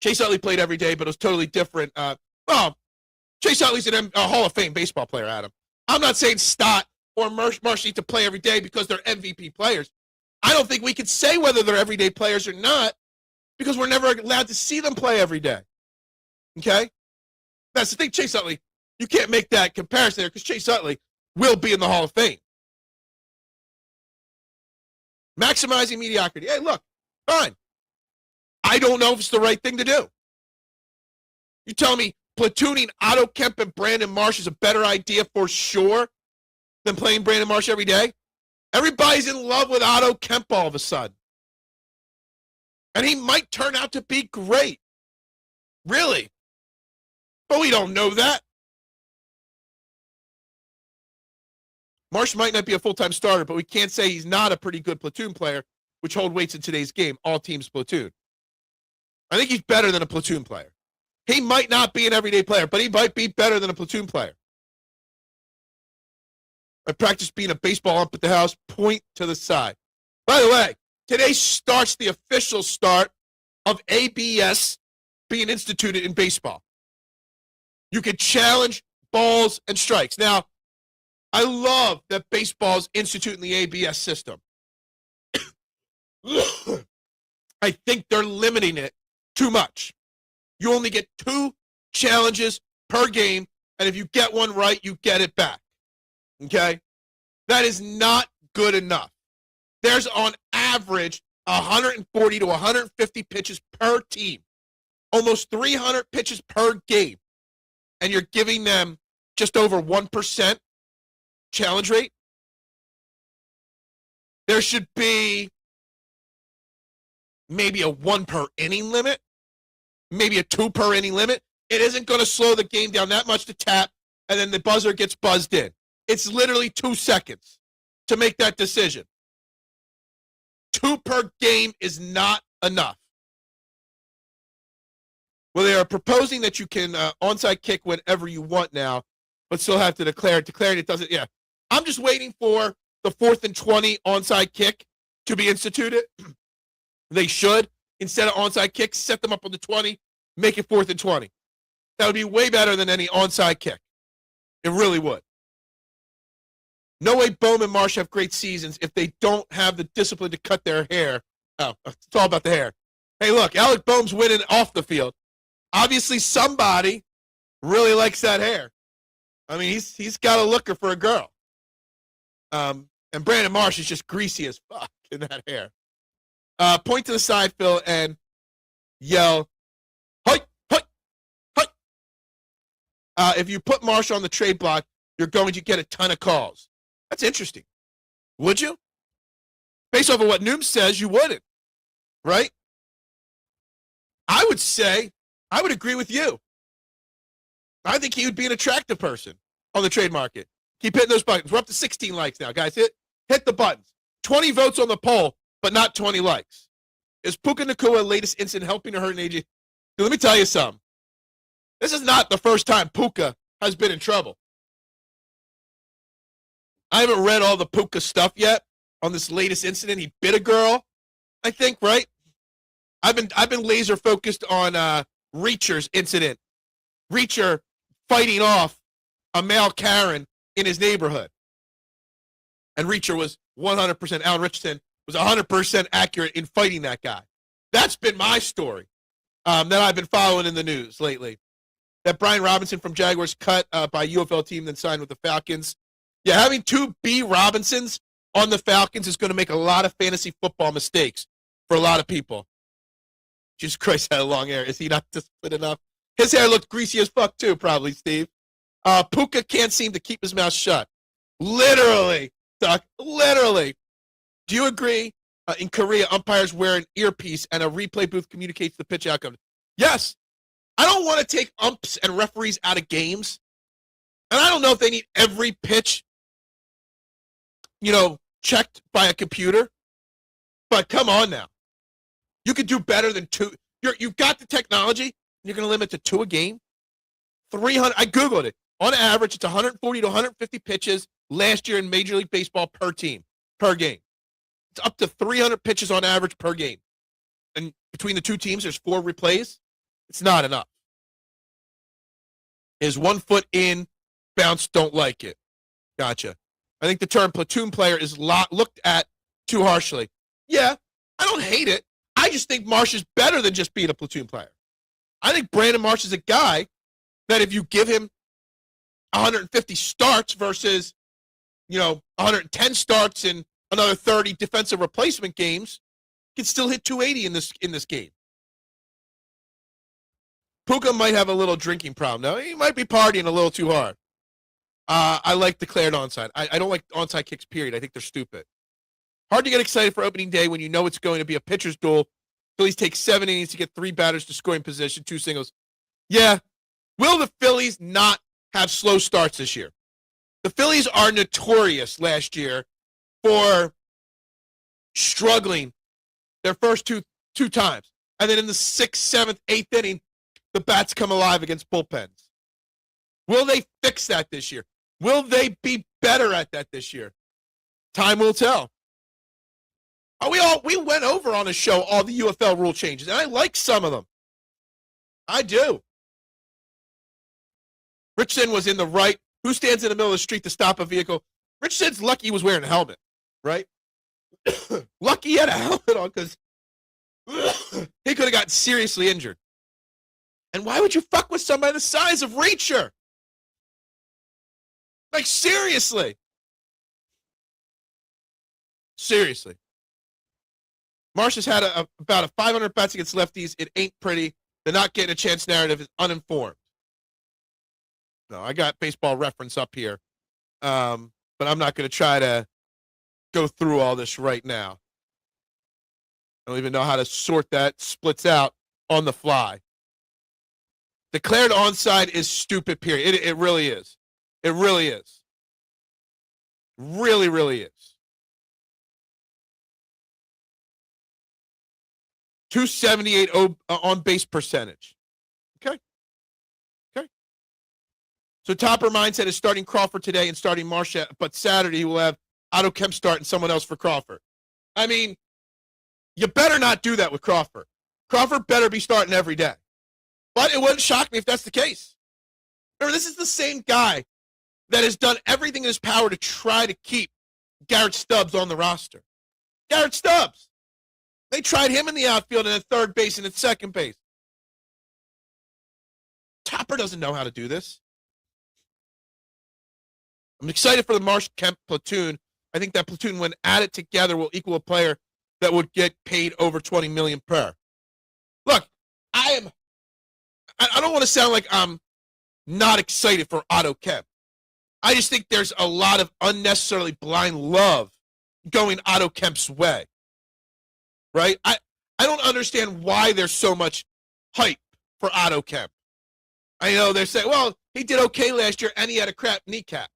Chase Utley played every day, but it was totally different. Chase Utley's a Hall of Fame baseball player, Adam. I'm not saying Stott or Marsh need to play every day because they're MVP players. I don't think we could say whether they're everyday players or not because we're never allowed to see them play every day. Okay? That's the thing, Chase Utley. You can't make that comparison there because Chase Utley will be in the Hall of Fame. Maximizing mediocrity. Hey, look, fine. I don't know if it's the right thing to do. You tell me platooning Otto Kemp and Brandon Marsh is a better idea for sure than playing Brandon Marsh every day? Everybody's in love with Otto Kemp all of a sudden. And he might turn out to be great. Really. But we don't know that. Marsh might not be a full-time starter, but we can't say he's not a pretty good platoon player, which hold weights in today's game. All teams platoon. I think he's better than a platoon player. He might not be an everyday player, but he might be better than a platoon player. I practiced being a baseball ump at the house. Point to the side. By the way, today starts the official start of ABS being instituted in baseball. You can challenge balls and strikes. Now, I love that baseball's instituting the ABS system. I think they're limiting it too much. You only get 2 challenges per game, and if you get one right, you get it back. Okay? That is not good enough. There's on average 140 to 150 pitches per team. Almost 300 pitches per game. And you're giving them just over 1% challenge rate. There should be maybe a 1 per inning limit. Maybe a 2 per inning limit. It isn't going to slow the game down that much to tap, and then the buzzer gets buzzed in. It's literally 2 seconds to make that decision. 2 per game is not enough. Well, they are proposing that you can onside kick whenever you want now, but still have to declare it. Declaring it doesn't, yeah. I'm just waiting for the 4th and 20 onside kick to be instituted. They should, instead of onside kicks, set them up on the 20, make it 4th and 20. That would be way better than any onside kick. It really would. No way Bowman and Marsh have great seasons if they don't have the discipline to cut their hair. Oh, it's all about the hair. Hey, look, Alec Bohm's winning off the field. Obviously, somebody really likes that hair. I mean, he's got a looker for a girl. And Brandon Marsh is just greasy as fuck in that hair. Point to the side, Phil, and yell, "Hi, hi, hi!" If you put Marsh on the trade block, you're going to get a ton of calls. That's interesting. Would you? Based off of what Noom says, you wouldn't, right? I would say, I would agree with you. I think he would be an attractive person on the trade market. Keep hitting those buttons. We're up to 16 likes now, guys. Hit the buttons. 20 votes on the poll, but not 20 likes. Is Puka Nakua's latest incident helping to hurt an AJ? Dude, let me tell you something. This is not the first time Puka has been in trouble. I haven't read all the Puka stuff yet on this latest incident. He bit a girl, I think, right? I've been laser focused on Reacher's incident. Reacher fighting off a male Karen in his neighborhood. And Reacher was 100%, Alan Richardson was 100% accurate in fighting that guy. That's been my story that I've been following in the news lately. That Brian Robinson from Jaguars cut by UFL team, then signed with the Falcons. Yeah, having 2 B. Robinsons on the Falcons is going to make a lot of fantasy football mistakes for a lot of people. Jesus Christ, had long hair. Is he not disciplined enough? His hair looked greasy as fuck too, probably, Steve. Puka can't seem to keep his mouth shut. Literally, Doc, literally. Do you agree in Korea, umpires wear an earpiece and a replay booth communicates the pitch outcome? Yes. I don't want to take umps and referees out of games. And I don't know if they need every pitch, checked by a computer. But come on now. You could do better than 2. You've got the technology. You're going to limit to 2 a game? 300. I Googled it. On average, it's 140 to 150 pitches last year in Major League Baseball per team, per game. It's up to 300 pitches on average per game. And between the two teams, there's 4 replays. It's not enough. Is 1 foot in, bounce, don't like it. Gotcha. I think the term platoon player is looked at too harshly. Yeah, I don't hate it. I just think Marsh is better than just being a platoon player. I think Brandon Marsh is a guy that if you give him 150 starts versus, 110 starts and another 30 defensive replacement games, he can still hit 280 in this game. Puka might have a little drinking problem. Now, he might be partying a little too hard. I like declared onside. I don't like onside kicks, period. I think they're stupid. Hard to get excited for opening day when you know it's going to be a pitcher's duel. Phillies take 7 innings to get 3 batters to scoring position, 2 singles. Yeah. Will the Phillies not have slow starts this year? The Phillies are notorious last year for struggling their first two times. And then in the 6th, 7th, 8th inning, the bats come alive against bullpens. Will they fix that this year? Will they be better at that this year? Time will tell. We went over on the show all the UFL rule changes, and I like some of them. I do. Richardson was in the right. Who stands in the middle of the street to stop a vehicle? Richardson's lucky he was wearing a helmet, right? Lucky he had a helmet on because he could have gotten seriously injured. And why would you fuck with somebody the size of Reacher? Like, seriously. Seriously. Marsh has had about 500 bats against lefties. It ain't pretty. The not getting a chance narrative is uninformed. No, I got Baseball Reference up here. But I'm not going to try to go through all this right now. I don't even know how to sort that splits out on the fly. Declared onside is stupid, period. It really is. It really is. Really, really is. 278 on base percentage. Okay. So Topper mindset is starting Crawford today and starting Marsh, but Saturday he will have Otto Kemp start and someone else for Crawford. I mean, you better not do that with Crawford. Crawford better be starting every day. But it wouldn't shock me if that's the case. Remember, this is the same guy that has done everything in his power to try to keep Garrett Stubbs on the roster. Garrett Stubbs. They tried him in the outfield and at third base and at second base. Topper doesn't know how to do this. I'm excited for the Marsh-Kemp platoon. I think that platoon, when added together, will equal a player that would get paid over $20 million per. Look, I don't want to sound like I'm not excited for Otto Kemp. I just think there's a lot of unnecessarily blind love going Otto Kemp's way. Right? I don't understand why there's so much hype for Otto Kemp. I know they're saying, well, he did okay last year and he had a crap kneecap.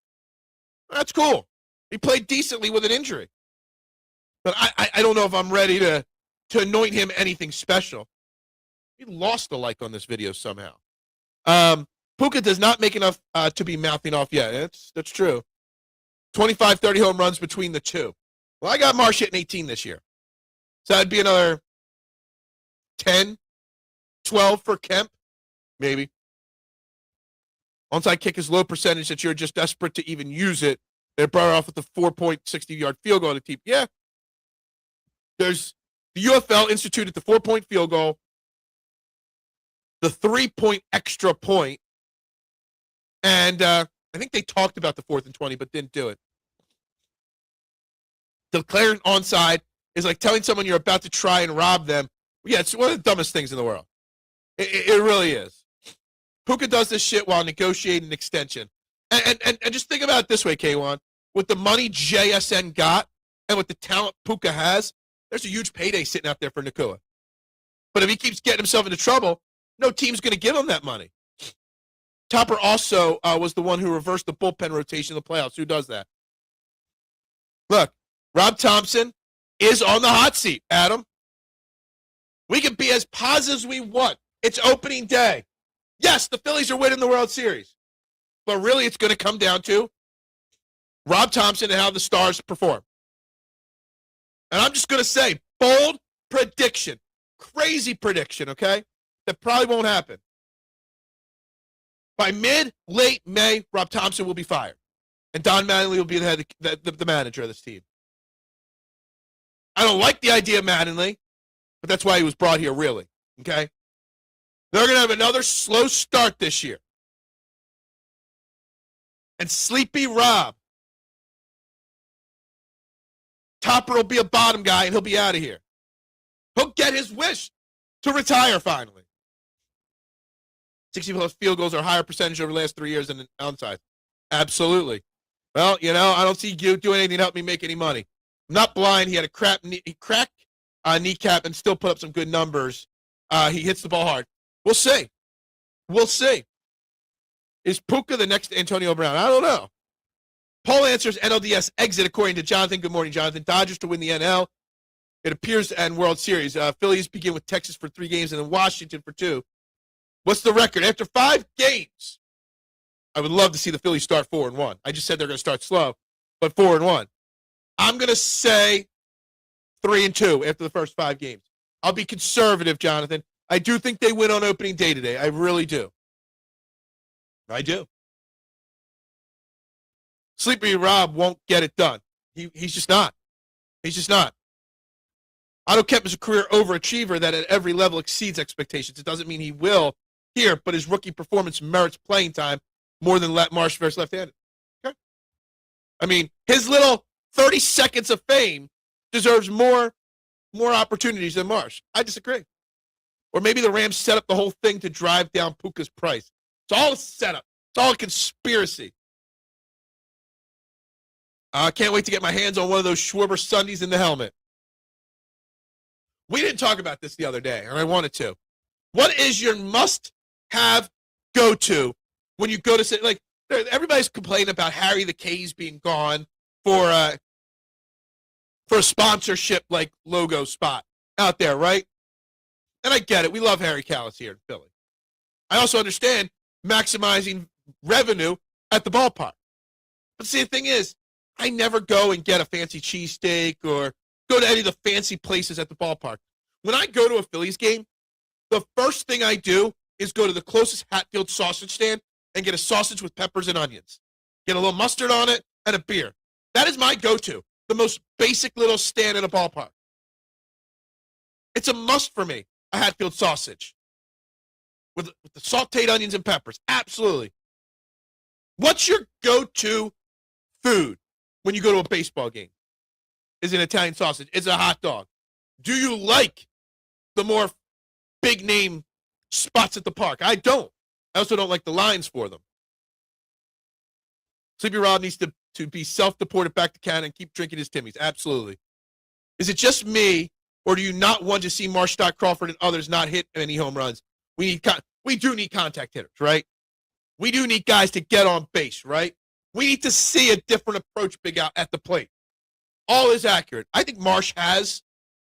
That's cool. He played decently with an injury. But I don't know if I'm ready to anoint him anything special. He lost a like on this video somehow. Puka does not make enough to be mouthing off yet. That's true. 25, 30 home runs between the two. Well, I got Marsh hitting 18 this year. So that'd be another 10, 12 for Kemp, maybe. Onside kick is low percentage that you're just desperate to even use it. They brought off with the 4.60-yard field goal to keep. Yeah. There's the UFL instituted the 4-point field goal, the 3-point extra point, and I think they talked about the 4th and 20, but didn't do it. Declaring onside is like telling someone you're about to try and rob them. Yeah, it's one of the dumbest things in the world. It really is. Puka does this shit while negotiating an extension. And just think about it this way, K1. With the money JSN got and with the talent Puka has, there's a huge payday sitting out there for Nakua. But if he keeps getting himself into trouble, no team's going to give him that money. Topper also was the one who reversed the bullpen rotation in the playoffs. Who does that? Look, Rob Thompson is on the hot seat, Adam. We can be as positive as we want. It's opening day. Yes, the Phillies are winning the World Series. But really, it's going to come down to Rob Thompson and how the Stars perform. And I'm just going to say, bold prediction, crazy prediction, okay? That probably won't happen. By late May, Rob Thompson will be fired. And Don Mattingly will be the manager of this team. I don't like the idea of Mattingly, but that's why he was brought here, really, okay? They're going to have another slow start this year. And Sleepy Rob, Topper will be a bottom guy, and he'll be out of here. He'll get his wish to retire finally. 60-plus field goals are a higher percentage over the last 3 years than the onside. Absolutely. Well, I don't see you doing anything to help me make any money. I'm not blind. He had a cracked kneecap and still put up some good numbers. He hits the ball hard. We'll see. We'll see. Is Puka the next Antonio Brown? I don't know. Poll answers NLDS exit according to Jonathan. Good morning, Jonathan. Dodgers to win the NL. It appears to end World Series. Phillies begin with Texas for 3 games and then Washington for 2. What's the record? After 5 games, I would love to see the Phillies start 4-1. I just said they're going to start slow, but 4-1. I'm going to say 3-2 after the first 5 games. I'll be conservative, Jonathan. I do think they win on opening day today. I really do. I do. Sleepy Rob won't get it done. He's just not. He's just not. Otto Kemp is a career overachiever that at every level exceeds expectations. It doesn't mean he will here, but his rookie performance merits playing time more than Marsh versus left-handed. Okay? I mean, his little 30 seconds of fame deserves more opportunities than Marsh. I disagree. Or maybe the Rams set up the whole thing to drive down Puka's price. It's all a setup. It's all a conspiracy. I can't wait to get my hands on one of those Schwarber Sundays in the helmet. We didn't talk about this the other day, and I wanted to. What is your must-have go-to when you go to say, like, everybody's complaining about Harry the K's being gone for a sponsorship like logo spot out there, right? And I get it. We love Harry Callis here in Philly. I also understand maximizing revenue at the ballpark. But see, the thing is, I never go and get a fancy cheesesteak or go to any of the fancy places at the ballpark. When I go to a Phillies game, the first thing I do is go to the closest Hatfield sausage stand and get a sausage with peppers and onions. Get a little mustard on it and a beer. That is my go-to, the most basic little stand in a ballpark. It's a must for me, a Hatfield sausage with the sauteed onions and peppers. Absolutely. What's your go-to food when you go to a baseball game? Is it an Italian sausage? Is it a hot dog? Do you like the more big-name spots at the park? I don't. I also don't like the lines for them. Sleepy Rob needs to be self-deported back to Canada and keep drinking his Timmies. Absolutely. Is it just me, or do you not want to see Marsh, Stock, Crawford, and others not hit any home runs? We do need contact hitters, right? We do need guys to get on base, right? We need to see a different approach, Big Al, at the plate. All is accurate. I think Marsh has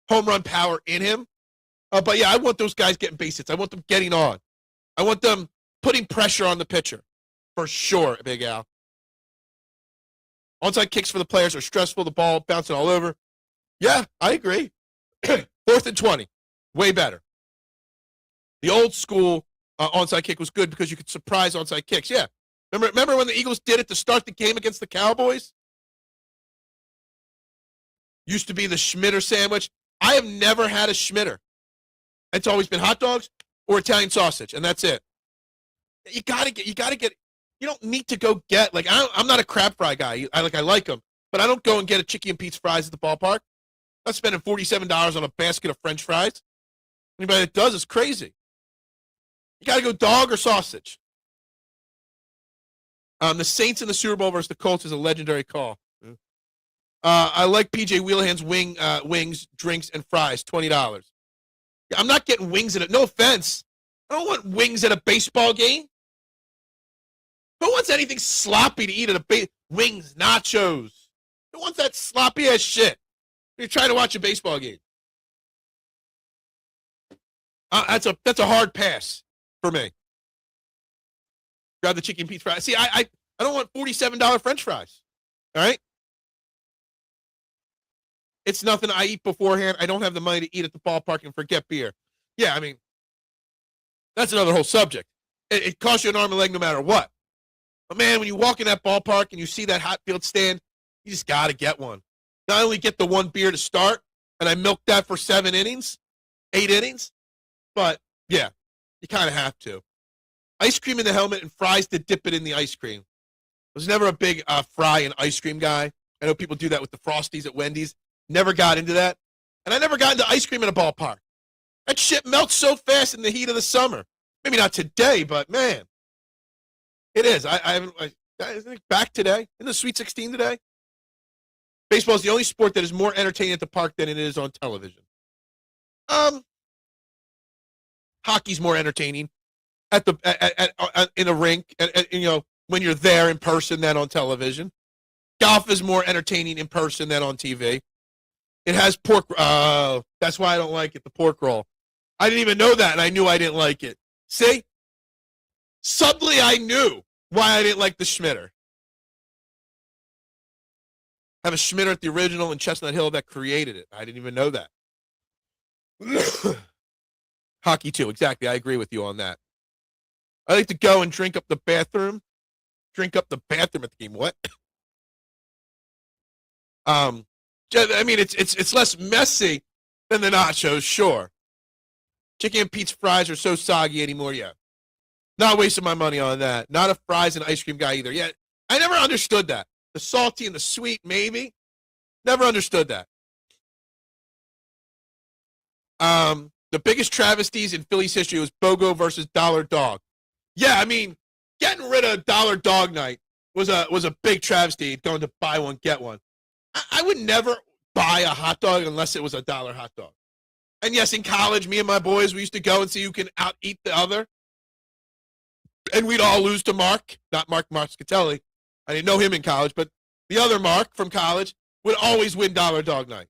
home run power in him. But, yeah, I want those guys getting base hits. I want them getting on. I want them putting pressure on the pitcher. For sure, Big Al. Onside kicks for the players are stressful. The ball bouncing all over. Yeah, I agree. 4th and 20. Way better. The old school onside kick was good because you could surprise onside kicks. Yeah. Remember when the Eagles did it to start the game against the Cowboys? Used to be the Schmitter sandwich. I have never had a Schmitter. It's always been hot dogs or Italian sausage, and that's it. You gotta get. You don't need to go get, like, I'm not a crab fry guy. I like them, but I don't go and get a Chicky and Pete's fries at the ballpark. I'm spending $47 on a basket of French fries. Anybody that does is crazy. You got to go dog or sausage. The Saints in the Super Bowl versus the Colts is a legendary call. I like PJ Wheelahan's wings, drinks, and fries, $20. I'm not getting wings at it. No offense. I don't want wings at a baseball game. Who wants anything sloppy to eat at a wings, nachos? Who wants that sloppy ass shit? You're trying to watch a baseball game. That's a hard pass for me. Grab the chicken Pete's fries. See, I don't want $47 French fries. All right? It's nothing I eat beforehand. I don't have the money to eat at the ballpark and forget beer. Yeah, I mean, that's another whole subject. It costs you an arm and leg no matter what. But, man, when you walk in that ballpark and you see that hot field stand, you just got to get one. Not only get the one beer to start, and I milked that for 8 innings, but, yeah, you kind of have to. Ice cream in the helmet and fries to dip it in the ice cream. I was never a big fry and ice cream guy. I know people do that with the Frosties at Wendy's. Never got into that. And I never got into ice cream in a ballpark. That shit melts so fast in the heat of the summer. Maybe not today, but, man, it is. Isn't it back today? In the Sweet 16 today? Baseball is the only sport that is more entertaining at the park than it is on television. Hockey's more entertaining at in a rink, when you're there in person than on television. Golf is more entertaining in person than on TV. It has pork. That's why I don't like it. The pork roll. I didn't even know that, and I knew I didn't like it. See, subtly I knew why I didn't like the Schmitter. Have a Schmitter at the original in Chestnut Hill that created it. I didn't even know that. Hockey too, exactly. I agree with you on that. I like to go and drink up the bathroom. Drink up the bathroom at the game. What? I mean, it's less messy than the nachos, sure. Chicken and Pete's fries are so soggy anymore, yeah. Not wasting my money on that. Not a fries and ice cream guy either. Yeah, I never understood that. The salty and the sweet, maybe. Never understood that. The biggest travesties in Phillies history was BOGO versus Dollar Dog. Yeah, I mean, getting rid of Dollar Dog Night was a big travesty, going to buy one, get one. I would never buy a hot dog unless it was a dollar hot dog. And yes, in college, me and my boys, we used to go and see who can out-eat the other. And we'd all lose to Mark, not Mark Marcatelli. I didn't know him in college, but the other Mark from college would always win Dollar Dog Night.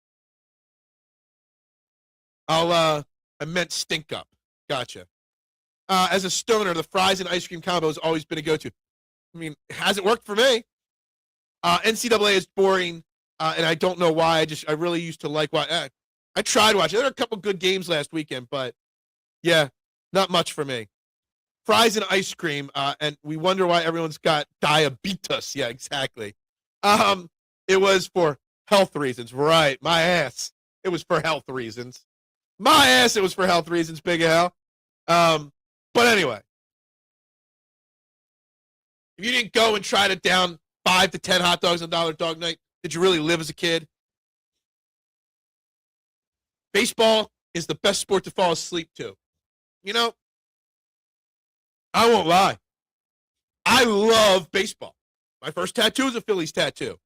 I meant stink up. Gotcha. As a stoner, the fries and ice cream combo has always been a go-to. I mean, it hasn't worked for me. NCAA is boring, and I don't know why. I really used to like watch. I tried watching. There were a couple good games last weekend, but yeah, not much for me. Fries and ice cream, and we wonder why everyone's got diabetes. Yeah, exactly. It was for health reasons, right? My ass. It was for health reasons. My ass. It was for health reasons, Big Al. But anyway, if you didn't go and try to down 5 to 10 hot dogs on Dollar Dog Night, did you really live as a kid? Baseball is the best sport to fall asleep to. You know, I won't lie. I love baseball. My first tattoo is a Phillies tattoo.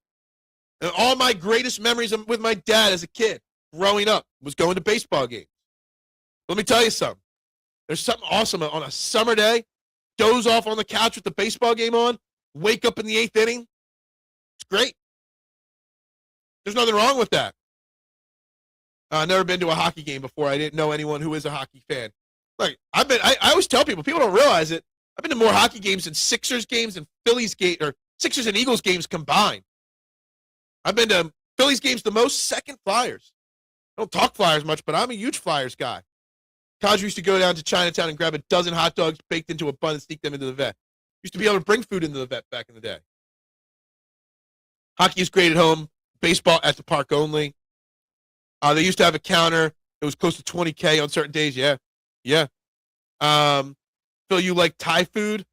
And all my greatest memories with my dad as a kid growing up was going to baseball games. Let me tell you something. There's something awesome on a summer day, doze off on the couch with the baseball game on, wake up in the 8th inning. It's great. There's nothing wrong with that. I've never been to a hockey game before. I didn't know anyone who is a hockey fan. Like I always tell people don't realize it. I've been to more hockey games than Sixers games and Phillies game or Sixers and Eagles games combined. I've been to Phillies games the most, second Flyers. I don't talk Flyers much, but I'm a huge Flyers guy. College used to go down to Chinatown and grab a dozen hot dogs baked into a bun and sneak them into the vet. Used to be able to bring food into the vet back in the day. Hockey is great at home. Baseball at the park only. They used to have a counter. It was close to $20K on certain days. Yeah. Phil, you like Thai food?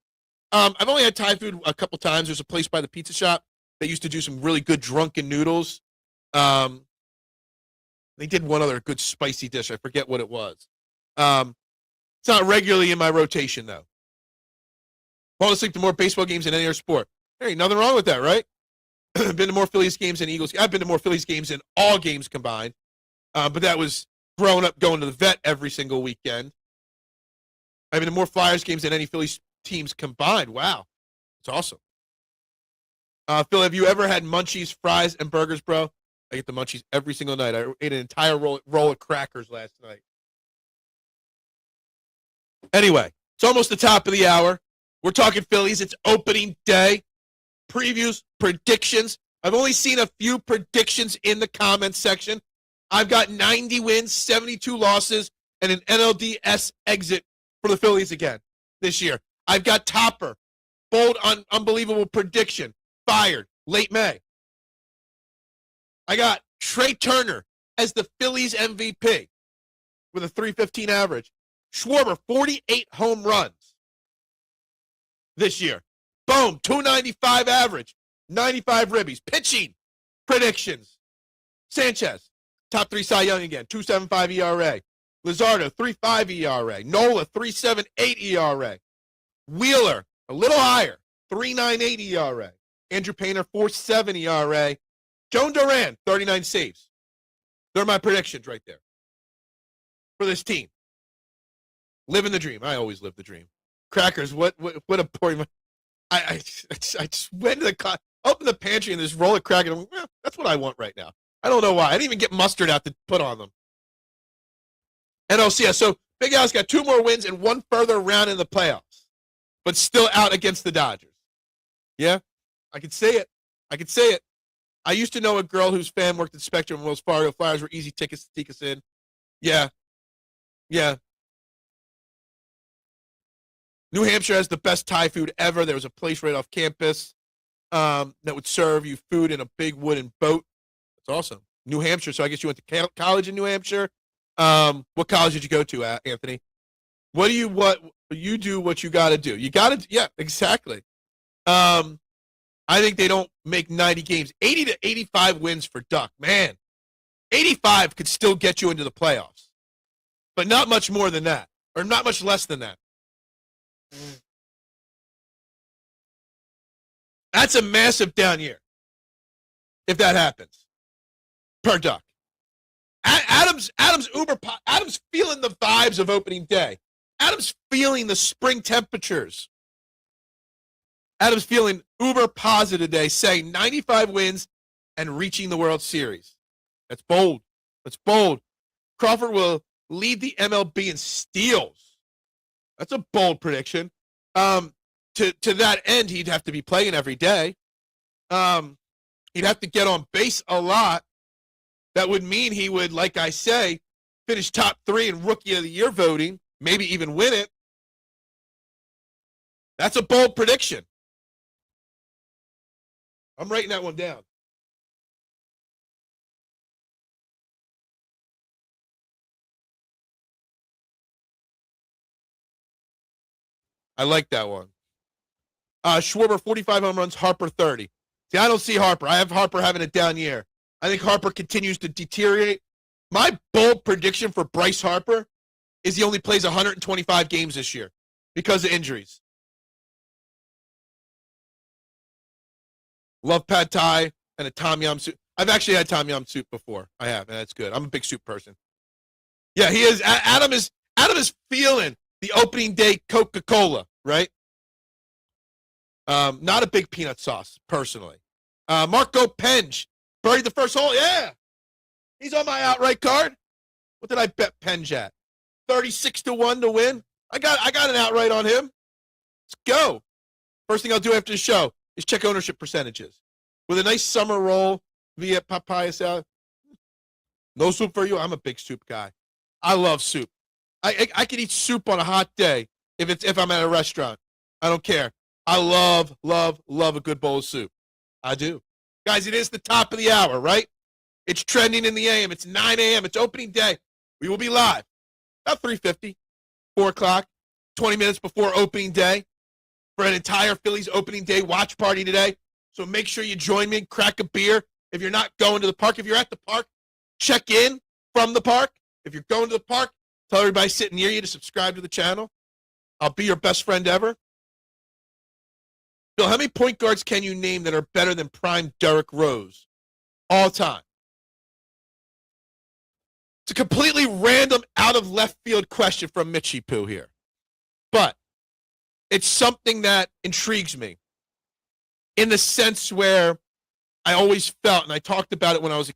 I've only had Thai food a couple times. There's a place by the pizza shop that used to do some really good drunken noodles. They did one other good spicy dish. I forget what it was. It's not regularly in my rotation, though. Fall asleep to more baseball games than any other sport. Hey, nothing wrong with that, right? Been to more Phillies games than Eagles. I've been to more Phillies games than all games combined. But that was growing up going to the vet every single weekend. I've been to more Flyers games than any Phillies teams combined. Wow. It's awesome. Phil, have you ever had munchies, fries, and burgers, bro? I get the munchies every single night. I ate an entire roll of crackers last night. Anyway, it's almost the top of the hour. We're talking Phillies. It's opening day. Previews, predictions. I've only seen a few predictions in the comments section. I've got 90 wins, 72 losses, and an NLDS exit for the Phillies again this year. I've got Topper, bold, unbelievable prediction, fired late May. I got Trey Turner as the Phillies MVP with a 315 average. Schwarber, 48 home runs this year. Boom, 295 average, 95 ribbies. Pitching predictions. Sanchez, top 3 Cy Young again, 2.75 ERA. Luzardo, 3.5 ERA. Nola, 3.78 ERA. Wheeler, a little higher, 3.98 ERA. Andrew Painter, 4.7 ERA. Joan Duran, 39 saves. They're my predictions right there for this team. Living the dream. I always live the dream. Crackers, what a boring. I just went to opened the pantry and just roll a cracker. And that's what I want right now. I don't know why. I didn't even get mustard out to put on them. NLCS. So Big Al's got 2 more wins and 1 further round in the playoffs, but still out against the Dodgers. Yeah, I could say it. I used to know a girl whose fan worked at Spectrum and Wells Fargo. Flyers were easy tickets to take us in. Yeah. New Hampshire has the best Thai food ever. There was a place right off campus that would serve you food in a big wooden boat. That's awesome. New Hampshire. So I guess you went to college in New Hampshire. What college did you go to, Anthony? What you do what you got to do. You got to, yeah, exactly. I think they don't make 90 games. 80 to 85 wins for Duck. Man, 85 could still get you into the playoffs, but not much more than that, or not much less than that. That's a massive down year if that happens per Duck. Adams feeling the vibes of opening day. Adams feeling the spring temperatures. Adams feeling uber positive today, saying 95 wins and reaching the World Series. That's bold. Crawford will lead the MLB in steals. That's a bold prediction. To that end, he'd have to be playing every day. He'd have to get on base a lot. That would mean he would, like I say, finish top 3 in Rookie of the Year voting, maybe even win it. That's a bold prediction. I'm writing that one down. I like that one. Schwarber, 45 home runs, Harper, 30. See, I don't see Harper. I have Harper having a down year. I think Harper continues to deteriorate. My bold prediction for Bryce Harper is he only plays 125 games this year because of injuries. Love pad thai and a tom yum soup. I've actually had tom yum soup before. I have, and that's good. I'm a big soup person. Yeah, he is. Adam is feeling the opening day Coca-Cola, right? Not a big peanut sauce, personally. Marco Penge buried the first hole. Yeah, he's on my outright card. What did I bet Penge at? 36-1 to win. I got an outright on him. Let's go. First thing I'll do after the show is check ownership percentages. With a nice summer roll via papaya salad. No soup for you? I'm a big soup guy. I love soup. I could eat soup on a hot day if I'm at a restaurant. I don't care. I love a good bowl of soup. I do. Guys, it is the top of the hour, right? It's trending in the AM. It's 9 a.m. It's opening day. We will be live about 3:50, 4 o'clock, 20 minutes before opening day for an entire Phillies opening day watch party today. So make sure you join me, crack a beer. If you're not going to the park, if you're at the park, check in from the park. If you're going to the park, tell everybody sitting near you to subscribe to the channel. I'll be your best friend ever. Bill, how many point guards can you name that are better than prime Derrick Rose all time? It's a completely random, out of left field question from Mitchie Poo here. But it's something that intrigues me in the sense where I always felt, and I talked about it when I was,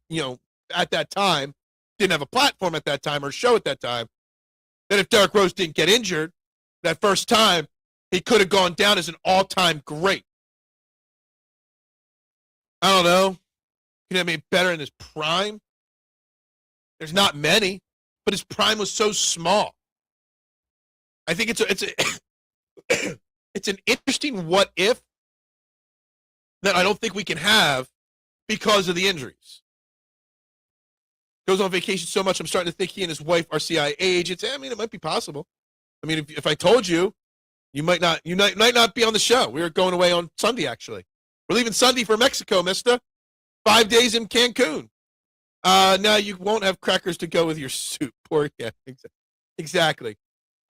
at that time, didn't have a platform at that time or a show at that time, that if Derrick Rose didn't get injured that first time, he could have gone down as an all-time great. I don't know. Could have made better in his prime. There's not many, but his prime was so small. I think it's an interesting what if that I don't think we can have because of the injuries. Goes on vacation so much, I'm starting to think he and his wife are CIA agents. I mean, it might be possible. I mean, if I told you, you might not be on the show. We are going away on Sunday, actually. We're leaving Sunday for Mexico, mister. 5 days in Cancun. Now you won't have crackers to go with your soup. Poor, yeah, exactly.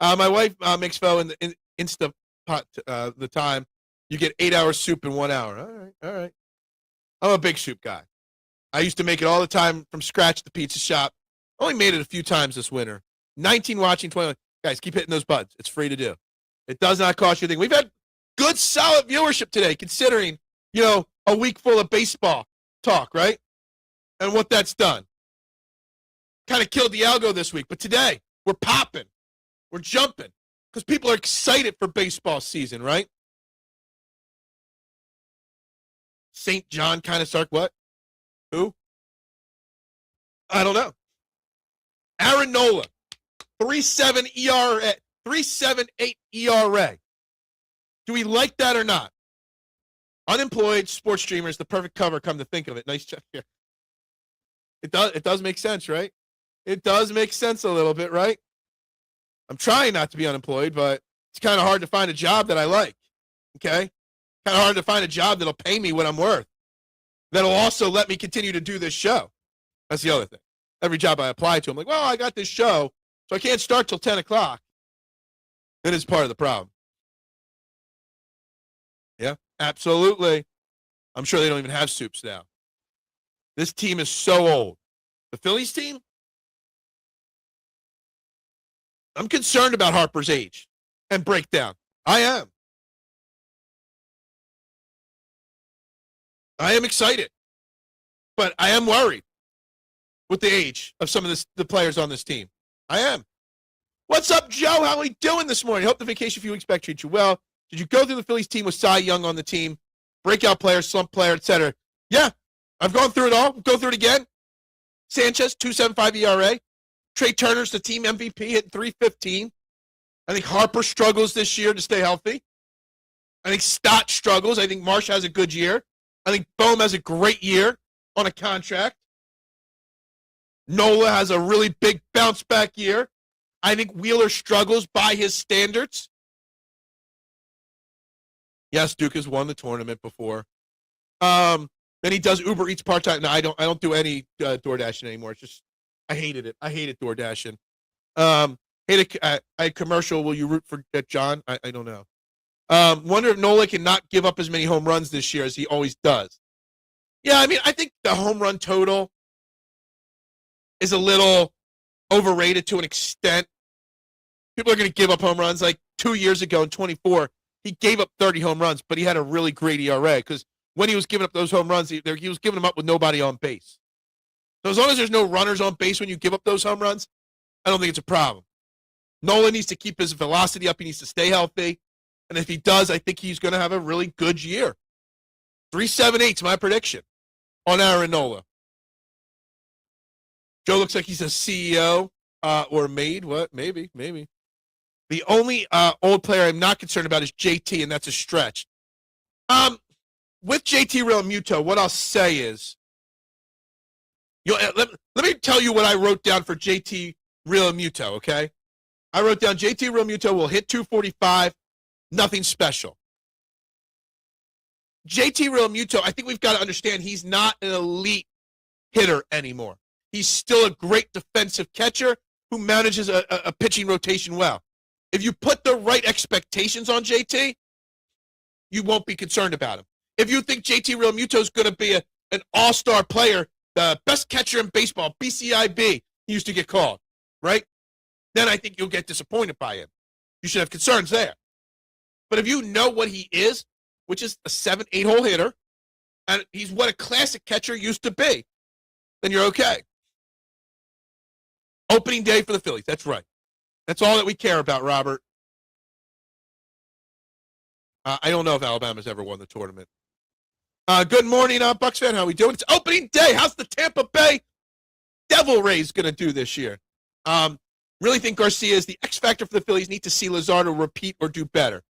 My wife makes pho in the Insta pot the time. You get 8 hours soup in 1 hour. All right. I'm a big soup guy. I used to make it all the time from scratch at the pizza shop. Only made it a few times this winter. 19 watching, 21. Guys, keep hitting those buttons. It's free to do. It does not cost you anything. We've had good, solid viewership today, considering, a week full of baseball talk, right? And what that's done. Kind of killed the algo this week. But today, we're popping. We're jumping. Because people are excited for baseball season, right? St. John kind of Sark, what? Who? I don't know. Aaron Nola, 3.7 ERA, 3.78 ERA. Do we like that or not? Unemployed sports streamers, the perfect cover, come to think of it. Nice check here. It does make sense, right? It does make sense a little bit, right? I'm trying not to be unemployed, but it's kind of hard to find a job that I like, okay? Kind of hard to find a job that'll pay me what I'm worth. That'll also let me continue to do this show. That's the other thing. Every job I apply to, I'm like, well, I got this show, so I can't start till 10 o'clock. That is part of the problem. Yeah, absolutely. I'm sure they don't even have soups now. This team is so old. The Phillies team? I'm concerned about Harper's age and breakdown. I am. I am excited, but I am worried with the age of some of the players on this team. I am. What's up, Joe? How are we doing this morning? Hope the vacation a few weeks back treats you well. Did you go through the Phillies team with Cy Young on the team, breakout player, slump player, etc.? Yeah, I've gone through it all. Go through it again. Sanchez, 2.75 ERA. Trey Turner's the team MVP, hitting 315. I think Harper struggles this year to stay healthy. I think Stott struggles. I think Marsh has a good year. I think Bohm has a great year on a contract. Nola has a really big bounce-back year. I think Wheeler struggles by his standards. Yes, Duke has won the tournament before. Then he does Uber Eats part-time. No, I don't do any DoorDashing anymore. It's just, I hated it. I hated DoorDashing. A commercial. Will you root for John? I don't know. Wonder if Nola can not give up as many home runs this year as he always does. Yeah, I mean, I think the home run total is a little overrated to an extent. People are going to give up home runs. Like 2 years ago in 24, he gave up 30 home runs, but he had a really great ERA because when he was giving up those home runs, he was giving them up with nobody on base. So as long as there's no runners on base when you give up those home runs, I don't think it's a problem. Nola needs to keep his velocity up. He needs to stay healthy. And if he does, I think he's going to have a really good year. 3.78 is my prediction on Aaron Nola. Joe looks like he's a CEO or made. What? Maybe. The only old player I'm not concerned about is JT, and that's a stretch. With JT Realmuto, what I'll say is, let me tell you what I wrote down for JT Realmuto, okay? I wrote down JT Realmuto will hit 245, nothing special. JT Realmuto, I think we've got to understand he's not an elite hitter anymore. He's still a great defensive catcher who manages a pitching rotation well. If you put the right expectations on JT, you won't be concerned about him. If you think JT Realmuto is going to be an all-star player, the best catcher in baseball, BCIB, he used to get called, right? Then I think you'll get disappointed by him. You should have concerns there. But if you know what he is, which is a 7-8 hole hitter, and he's what a classic catcher used to be, then you're okay. Opening day for the Phillies. That's right. That's all that we care about, Robert. I don't know if Alabama's ever won the tournament. Good morning, Bucks fan. How we doing? It's opening day. How's the Tampa Bay Devil Rays going to do this year? Really think Garcia is the X factor for the Phillies. Need to see Luzardo repeat or do better.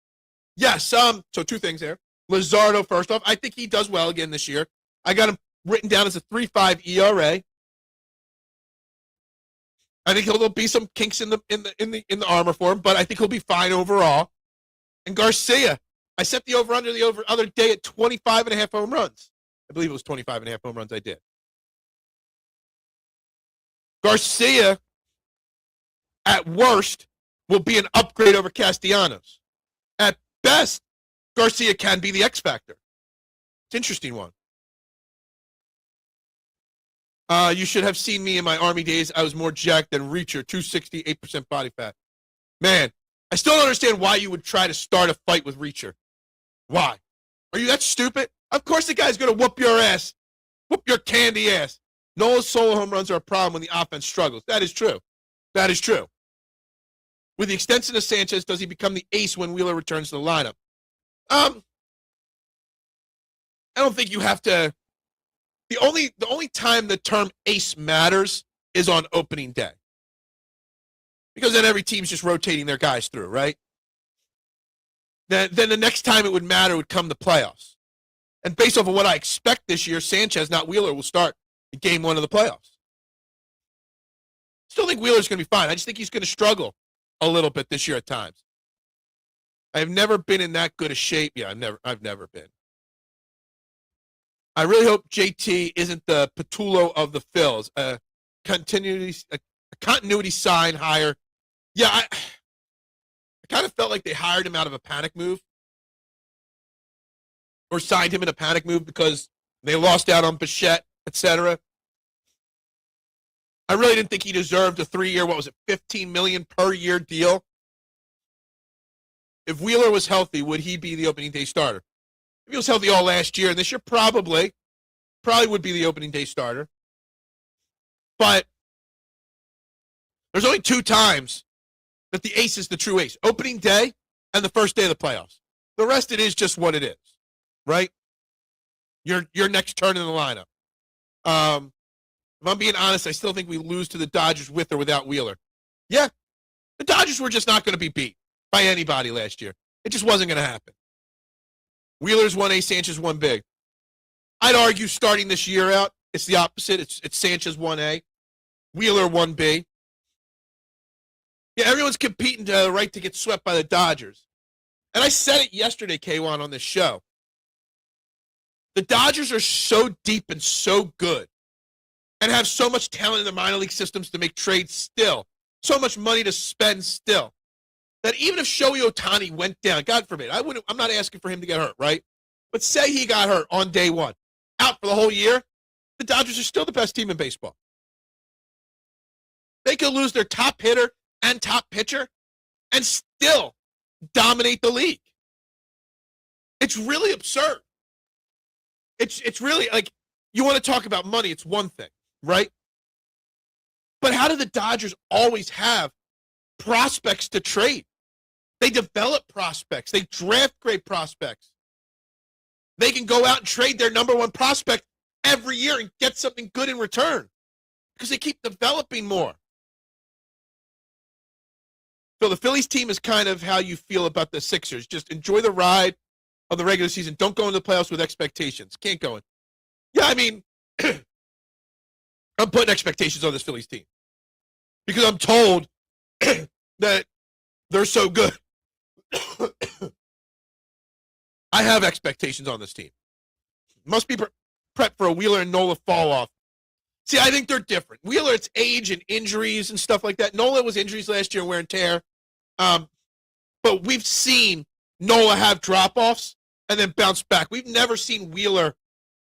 Yes. So two things there. Luzardo, first off, I think he does well again this year. I got him written down as a 3.5 ERA. I think there'll be some kinks in the armor for him, but I think he'll be fine overall. And Garcia, I set the over-under the other day at 25.5 home runs. I believe it was 25.5 home runs I did. Garcia, at worst, will be an upgrade over Castellanos. At best, Garcia can be the X factor. It's an interesting one. You should have seen me in my Army days. I was more jacked than Reacher, 260, 8% body fat. Man, I still don't understand why you would try to start a fight with Reacher. Why? Are you that stupid? Of course the guy's going to whoop your ass. Whoop your candy ass. Nola's solo home runs are a problem when the offense struggles. That is true. That is true. With the extension of Sanchez, does he become the ace when Wheeler returns to the lineup? I don't think you have to. The only time the term ace matters is on opening day. Because then every team's just rotating their guys through, right? Then the next time it would matter would come the playoffs. And based off of what I expect this year, Sanchez, not Wheeler, will start in game one of the playoffs. Still think Wheeler's going to be fine. I just think he's going to struggle a little bit this year at times. I've never been in that good a shape. Yeah, I've never been. I really hope JT isn't the Patullo of the Phils. A continuity sign hire. Yeah, I kind of felt like they hired him out of a panic move. Or signed him in a panic move because they lost out on Bichette, etc. I really didn't think he deserved a 3-year, $15 million per year deal. If Wheeler was healthy, would he be the opening day starter? If he was healthy all last year, and this year probably would be the opening day starter. But there's only 2 times that the ace is the true ace. Opening day and the first day of the playoffs. The rest, it is just what it is, right? Your next turn in the lineup. If I'm being honest, I still think we lose to the Dodgers with or without Wheeler. Yeah, the Dodgers were just not going to be beat by anybody last year. It just wasn't going to happen. Wheeler's 1A, Sanchez 1 big. I'd argue starting this year out, it's the opposite. It's Sanchez 1A, Wheeler 1B. Yeah, everyone's competing to the right to get swept by the Dodgers. And I said it yesterday, K1, on this show. The Dodgers are so deep and so good and have so much talent in the minor league systems to make trades still, so much money to spend still, that even if Shohei Ohtani went down, God forbid, I'm not asking for him to get hurt, right? But say he got hurt on day one, out for the whole year, the Dodgers are still the best team in baseball. They could lose their top hitter and top pitcher and still dominate the league. It's really absurd. It's really, like, you want to talk about money, it's one thing, right? But how do the Dodgers always have prospects to trade? They develop prospects. They draft great prospects. They can go out and trade their number one prospect every year and get something good in return because they keep developing more. So the Phillies team is kind of how you feel about the Sixers. Just enjoy the ride of the regular season. Don't go into the playoffs with expectations. Can't go in. Yeah, I mean, I'm putting expectations on this Phillies team because I'm told that they're so good. I have expectations on this team. Must be prepped for a Wheeler and Nola fall off. See, I think they're different. Wheeler, it's age and injuries and stuff like that. Nola was injuries last year and wear and tear. But we've seen Nola have drop-offs and then bounce back. We've never seen Wheeler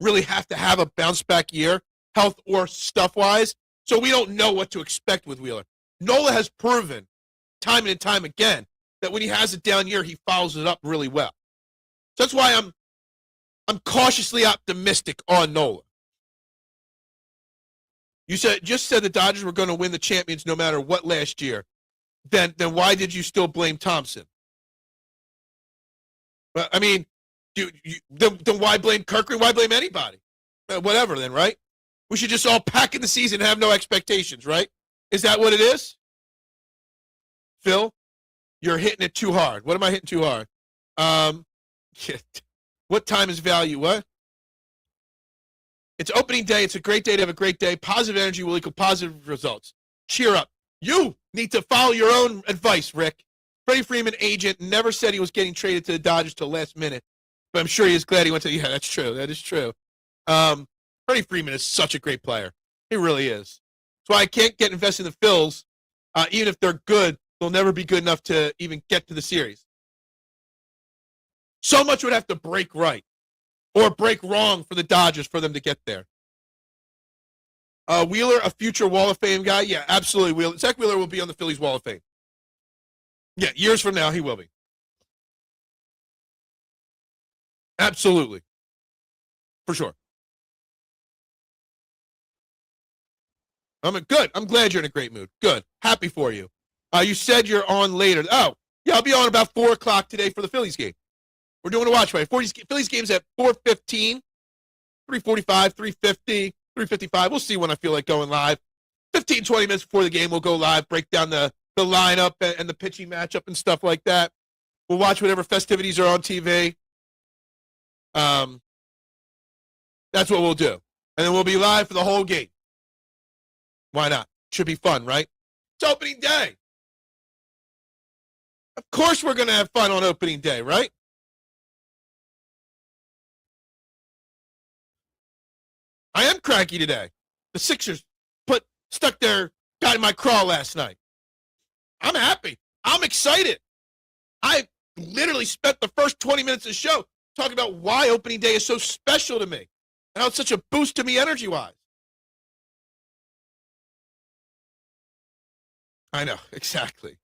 really have to have a bounce-back year, health or stuff-wise, so we don't know what to expect with Wheeler. Nola has proven time and time again that when he has a down year, he follows it up really well. So that's why I'm cautiously optimistic on Nola. You just said the Dodgers were going to win the champions no matter what last year. Then why did you still blame Thompson? But I mean, then why blame Kirkland? Why blame anybody? Whatever then, right? We should just all pack in the season and have no expectations, right? Is that what it is? Phil, you're hitting it too hard. What am I hitting too hard? What time is value? What? It's opening day. It's a great day to have a great day. Positive energy will equal positive results. Cheer up. You need to follow your own advice, Rick. Freddie Freeman, agent, never said he was getting traded to the Dodgers till last minute, but I'm sure he is glad he went to. Yeah, that's true. That is true. Freddie Freeman is such a great player. He really is. That's why I can't get invested in the Phils. Even if they're good, they'll never be good enough to even get to the series. So much would have to break right or break wrong for the Dodgers for them to get there. Wheeler, a future Wall of Fame guy? Yeah, absolutely. Wheeler. Zach Wheeler will be on the Phillies Wall of Fame. Yeah, years from now, he will be. Absolutely. For sure. Good. I'm glad you're in a great mood. Good. Happy for you. You said you're on later. Oh, yeah, I'll be on about 4 o'clock today for the Phillies game. We're doing a watch party. Phillies game's at 4:15, 3:45, 3:50, 3:55. We'll see when I feel like going live. 15, 20 minutes before the game, we'll go live, break down the lineup and the pitching matchup and stuff like that. We'll watch whatever festivities are on TV. That's what we'll do. And then we'll be live for the whole game. Why not? Should be fun, right? It's opening day. Of course we're going to have fun on opening day, right? I am cranky today. The Sixers got in my craw last night. I'm happy. I'm excited. I literally spent the first 20 minutes of the show talking about why opening day is so special to me and how it's such a boost to me energy-wise. I know, exactly.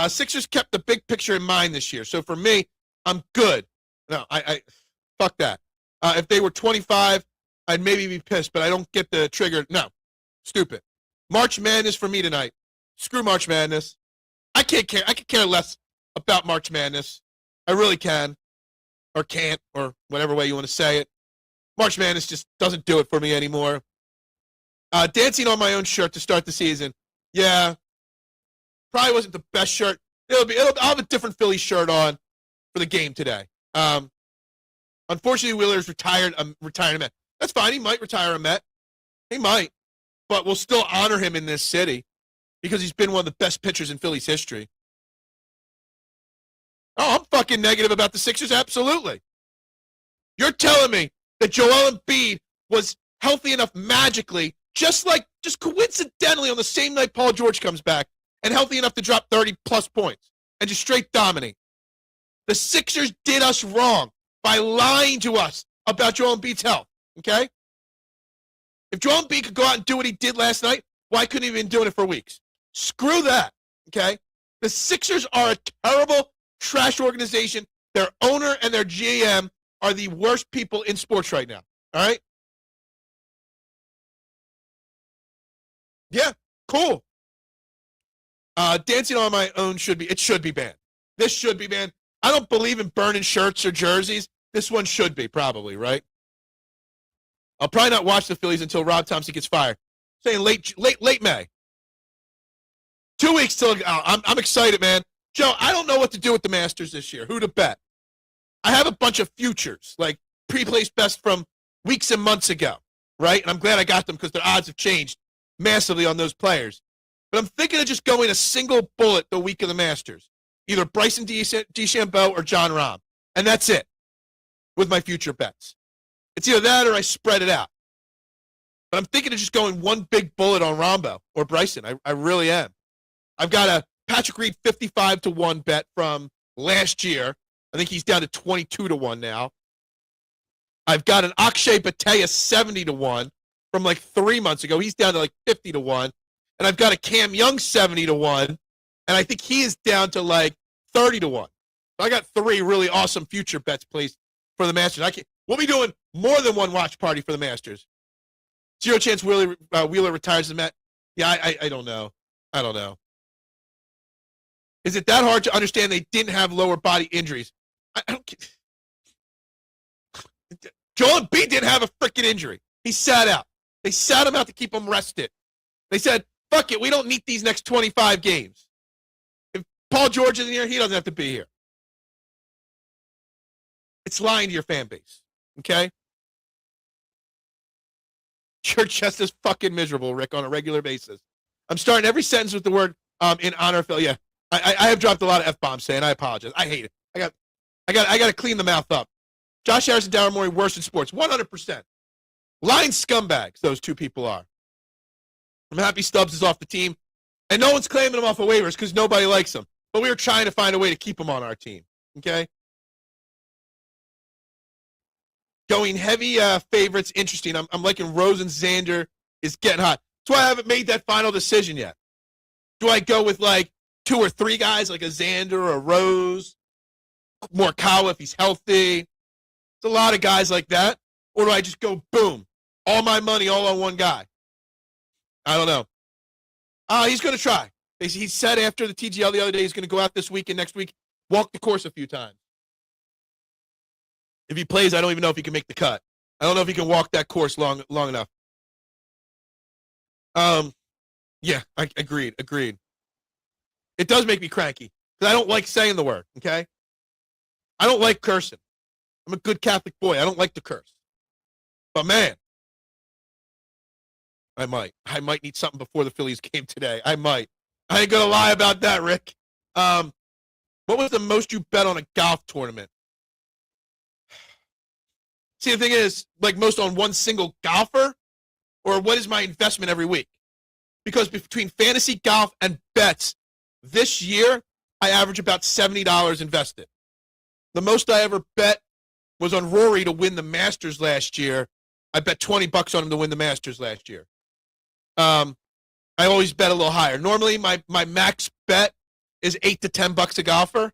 Sixers kept the big picture in mind this year. So for me, I'm good. No, I fuck that. If they were 25, I'd maybe be pissed, but I don't get the trigger. No, stupid. March Madness for me tonight. Screw March Madness. I can't care. I could care less about March Madness. I really can, or can't, or whatever way you want to say it. March Madness just doesn't do it for me anymore. Dancing on my own shirt to start the season. Yeah, probably wasn't the best shirt. I'll have a different Phillies shirt on for the game today. Unfortunately, Wheeler's retired a Met. That's fine. He might retire a Met. He might. But we'll still honor him in this city because he's been one of the best pitchers in Phillies history. Oh, I'm fucking negative about the Sixers? Absolutely. You're telling me that Joel Embiid was healthy enough magically, just coincidentally on the same night Paul George comes back, and healthy enough to drop 30-plus points and just straight dominate. The Sixers did us wrong by lying to us about Joel Embiid's health, okay? If Joel Embiid could go out and do what he did last night, why couldn't he have been doing it for weeks? Screw that, okay? The Sixers are a terrible trash organization. Their owner and their GM are the worst people in sports right now, all right? Yeah, cool. Dancing on my own should be banned. This should be banned. I don't believe in burning shirts or jerseys. This one should be, probably, right? I'll probably not watch the Phillies until Rob Thompson gets fired. Saying late May. 2 weeks till I'm excited, man. Joe, I don't know what to do with the Masters this year. Who to bet? I have a bunch of futures, like pre-placed best from weeks and months ago, right? And I'm glad I got them because their odds have changed massively on those players. But I'm thinking of just going a single bullet the week of the Masters. Either Bryson DeChambeau or John Rahm. And that's it with my future bets. It's either that or I spread it out. But I'm thinking of just going one big bullet on Rombo or Bryson. I really am. I've got a Patrick Reed 55-1 bet from last year. I think he's down to 22-1 now. I've got an Akshay Bhatia 70-1 from like 3 months ago. He's down to like 50-1. And I've got a Cam Young 70-1. And I think he is down to like 30-1. I got 3 really awesome future bets placed for the Masters. We'll be doing more than one watch party for the Masters. 0 chance Wheeler retires the Met. Yeah, I don't know. I don't know. Is it that hard to understand they didn't have lower body injuries? I don't get. Joel Embiid didn't have a freaking injury. He sat out. They sat him out to keep him rested. They said, fuck it, we don't need these next 25 games. If Paul George is in here, he doesn't have to be here. It's lying to your fan base, okay? Your chest is fucking miserable, Rick, on a regular basis. I'm starting every sentence with the word in honor of Phil. Yeah, I have dropped a lot of F-bombs saying I apologize. I hate it. I got to clean the mouth up. Josh Harris and Darren Morey, worse in sports, 100%. Lying scumbags, those two people are. I'm happy Stubbs is off the team, and no one's claiming him off of waivers because nobody likes him. But we were trying to find a way to keep him on our team, okay? Going heavy favorites, interesting. I'm liking Rose and Xander is getting hot. That's why I haven't made that final decision yet. Do I go with like 2 or 3 guys, like a Xander or a Rose, Morikawa if he's healthy? It's a lot of guys like that. Or do I just go, boom, all my money all on one guy? I don't know. He's going to try. He said after the TGL the other day he's going to go out this week and next week, walk the course a few times. If he plays, I don't even know if he can make the cut. I don't know if he can walk that course long enough. Yeah, I agreed. It does make me cranky because I don't like saying the word, okay? I don't like cursing. I'm a good Catholic boy. I don't like to curse. But, man, I might need something before the Phillies game today. I might. I ain't going to lie about that, Rick. What was the most you bet on a golf tournament? See, the thing is, like most on one single golfer, or what is my investment every week? Because between fantasy golf and bets, this year, I average about $70 invested. The most I ever bet was on Rory to win the Masters last year. I bet $20 on him to win the Masters last year. I always bet a little higher. Normally, my max bet is $8 to $10 a golfer.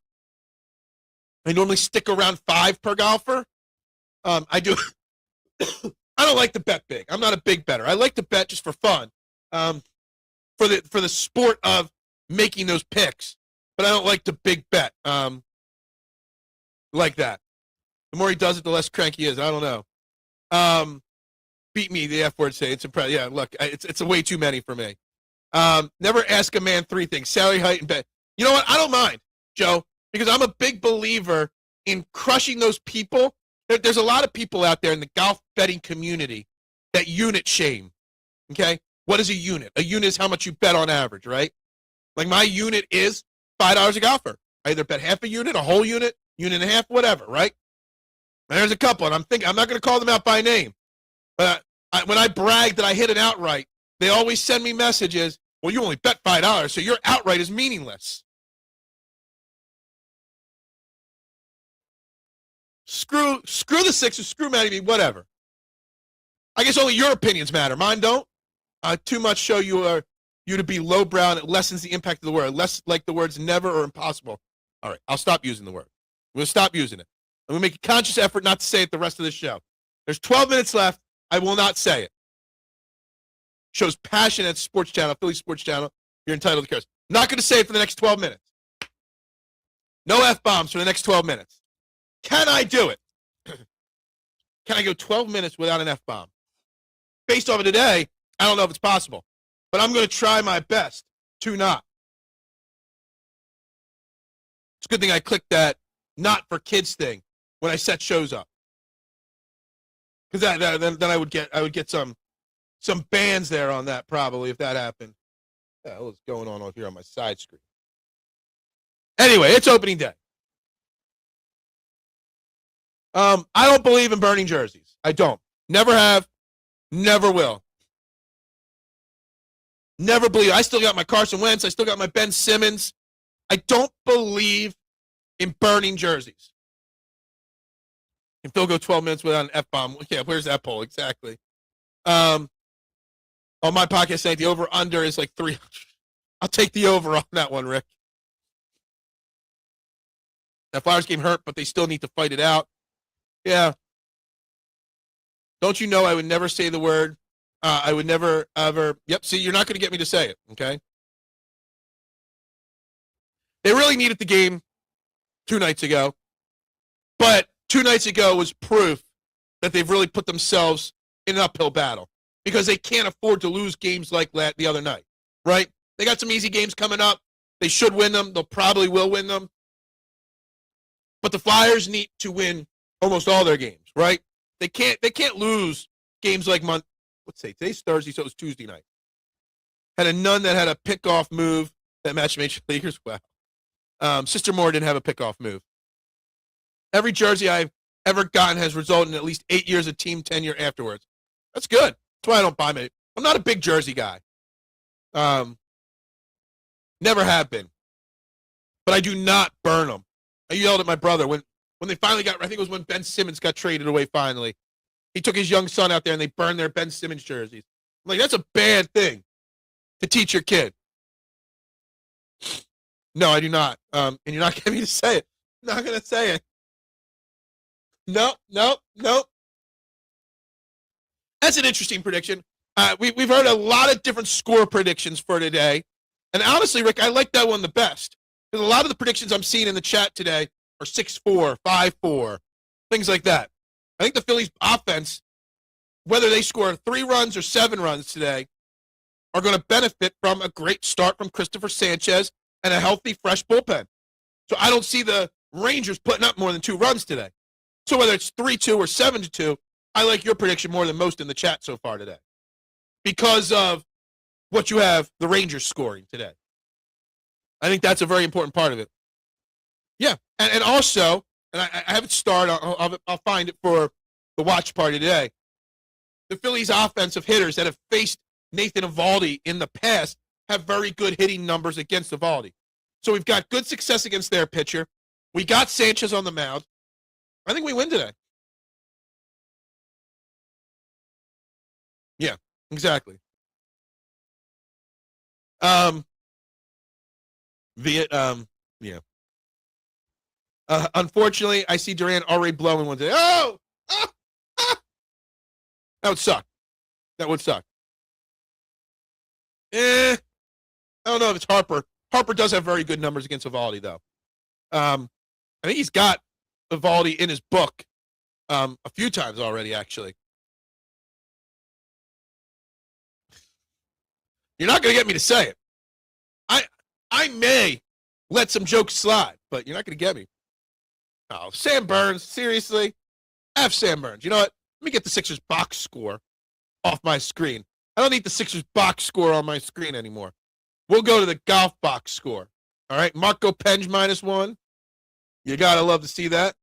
I normally stick around 5 per golfer. I do. I don't like to bet big. I'm not a big bettor. I like to bet just for fun, for the sport of making those picks. But I don't like to big bet like that. The more he does it, the less cranky he is. I don't know. Beat me, the F word say. It's impressive. Yeah, look, it's a way too many for me. Never ask a man 3 things: salary, height, and bet. You know what? I don't mind, Joe, because I'm a big believer in crushing those people. There's a lot of people out there in the golf betting community that unit shame, okay? What is a unit? A unit is how much you bet on average, right? Like my unit is $5 a golfer. I either bet half a unit, a whole unit, unit and a half, whatever, right? And there's a couple, and I'm not going to call them out by name. But when I brag that I hit an outright, they always send me messages, well, you only bet $5, so your outright is meaningless. Screw the Sixers, screw Matty B, whatever. I guess only your opinions matter. Mine don't. Too much show you to be lowbrow, and it lessens the impact of the word. Less like the words never or impossible. All right, I'll stop using the word. I'm going to stop using it. I'm going to make a conscious effort not to say it the rest of the show. There's 12 minutes left. I will not say it. Shows passion at Sports Channel, Philly Sports Channel. You're entitled to curse. Not going to say it for the next 12 minutes. No F-bombs for the next 12 minutes. Can I do it? Can I go 12 minutes without an F-bomb? Based off of today, I don't know if it's possible. But I'm going to try my best to not. It's a good thing I clicked that not for kids thing when I set shows up. Because then I would get some bans there on that probably if that happened. What's going on over here on my side screen? Anyway, it's opening day. I don't believe in burning jerseys. I don't. Never have. Never will. Never believe. I still got my Carson Wentz. I still got my Ben Simmons. I don't believe in burning jerseys. Can Phil go 12 minutes without an F-bomb? Yeah, where's that poll? Exactly. On my podcast saying the over-under is like 300. I'll take the over on that one, Rick. That Flyers game hurt, but they still need to fight it out. Yeah. Don't you know I would never say the word? I would never, ever. Yep, see, you're not going to get me to say it, okay? They really needed the game 2 nights ago. But 2 nights ago was proof that they've really put themselves in an uphill battle because they can't afford to lose games like that the other night, right? They got some easy games coming up. They should win them. They'll probably will win them. But the Flyers need to win almost all their games, right? They can't lose games like let's say today's Thursday, so it was Tuesday night. Had a nun that had a pickoff move that matched Major Leaguers. Wow. Sister Moore didn't have a pickoff move. Every jersey I've ever gotten has resulted in at least 8 years of team tenure afterwards. That's good. That's why I don't buy them. I'm not a big jersey guy. Never have been. But I do not burn them. I yelled at my brother when they finally got, I think it was when Ben Simmons got traded away finally. He took his young son out there and they burned their Ben Simmons jerseys. I'm like, that's a bad thing to teach your kid. No, I do not. And you're not getting me to say it. I'm not going to say it. No. That's an interesting prediction. We've heard a lot of different score predictions for today. And honestly, Rick, I like that one the best. Because a lot of the predictions I'm seeing in the chat today are 6-4, 5-4, things like that. I think the Phillies offense, whether they score 3 runs or 7 runs today, are going to benefit from a great start from Christopher Sanchez and a healthy, fresh bullpen. So I don't see the Rangers putting up more than 2 runs today. So whether it's 3-2 or 7-2, I like your prediction more than most in the chat so far today because of what you have the Rangers scoring today. I think that's a very important part of it. Yeah, and also, and I haven't started, I'll find it for the watch party today. The Phillies' offensive hitters that have faced Nathan Eovaldi in the past have very good hitting numbers against Eovaldi. So we've got good success against their pitcher. We got Sanchez on the mound. I think we win today. Yeah, exactly. Yeah. Unfortunately, I see Durant already blowing one today. Oh! That would suck. That would suck. I don't know if it's Harper. Harper does have very good numbers against Eovaldi, though. I think he's got Eovaldi in his book a few times already, actually. You're not going to get me to say it. I may let some jokes slide, but you're not going to get me. Oh, Sam Burns, seriously? F Sam Burns. You know what? Let me get the Sixers box score off my screen. I don't need the Sixers box score on my screen anymore. We'll go to the golf box score. All right, Marco Penge -1. You got to love to see that.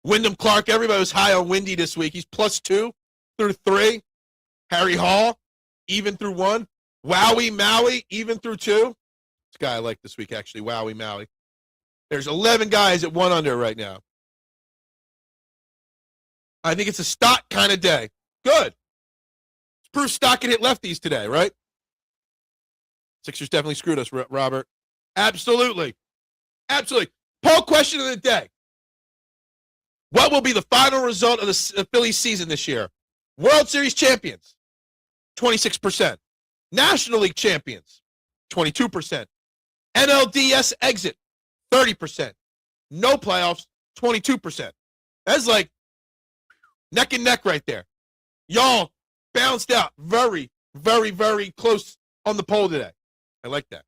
Wyndham Clark, everybody was high on Windy this week. He's +2 through 3. Harry Hall, even through 1. Wowie Maui, even through 2. This guy I like this week, actually, Wowie Maui. There's 11 guys at 1 under right now. I think it's a stock kind of day. Good. It's proof stock can hit lefties today, right? Sixers definitely screwed us, Robert. Absolutely. Absolutely. Poll question of the day. What will be the final result of the Phillies season this year? World Series champions, 26%. National League champions, 22%. NLDS exit, 30%. No playoffs, 22%. That's like neck and neck right there. Y'all bounced out very, very, very close on the poll today. I like that.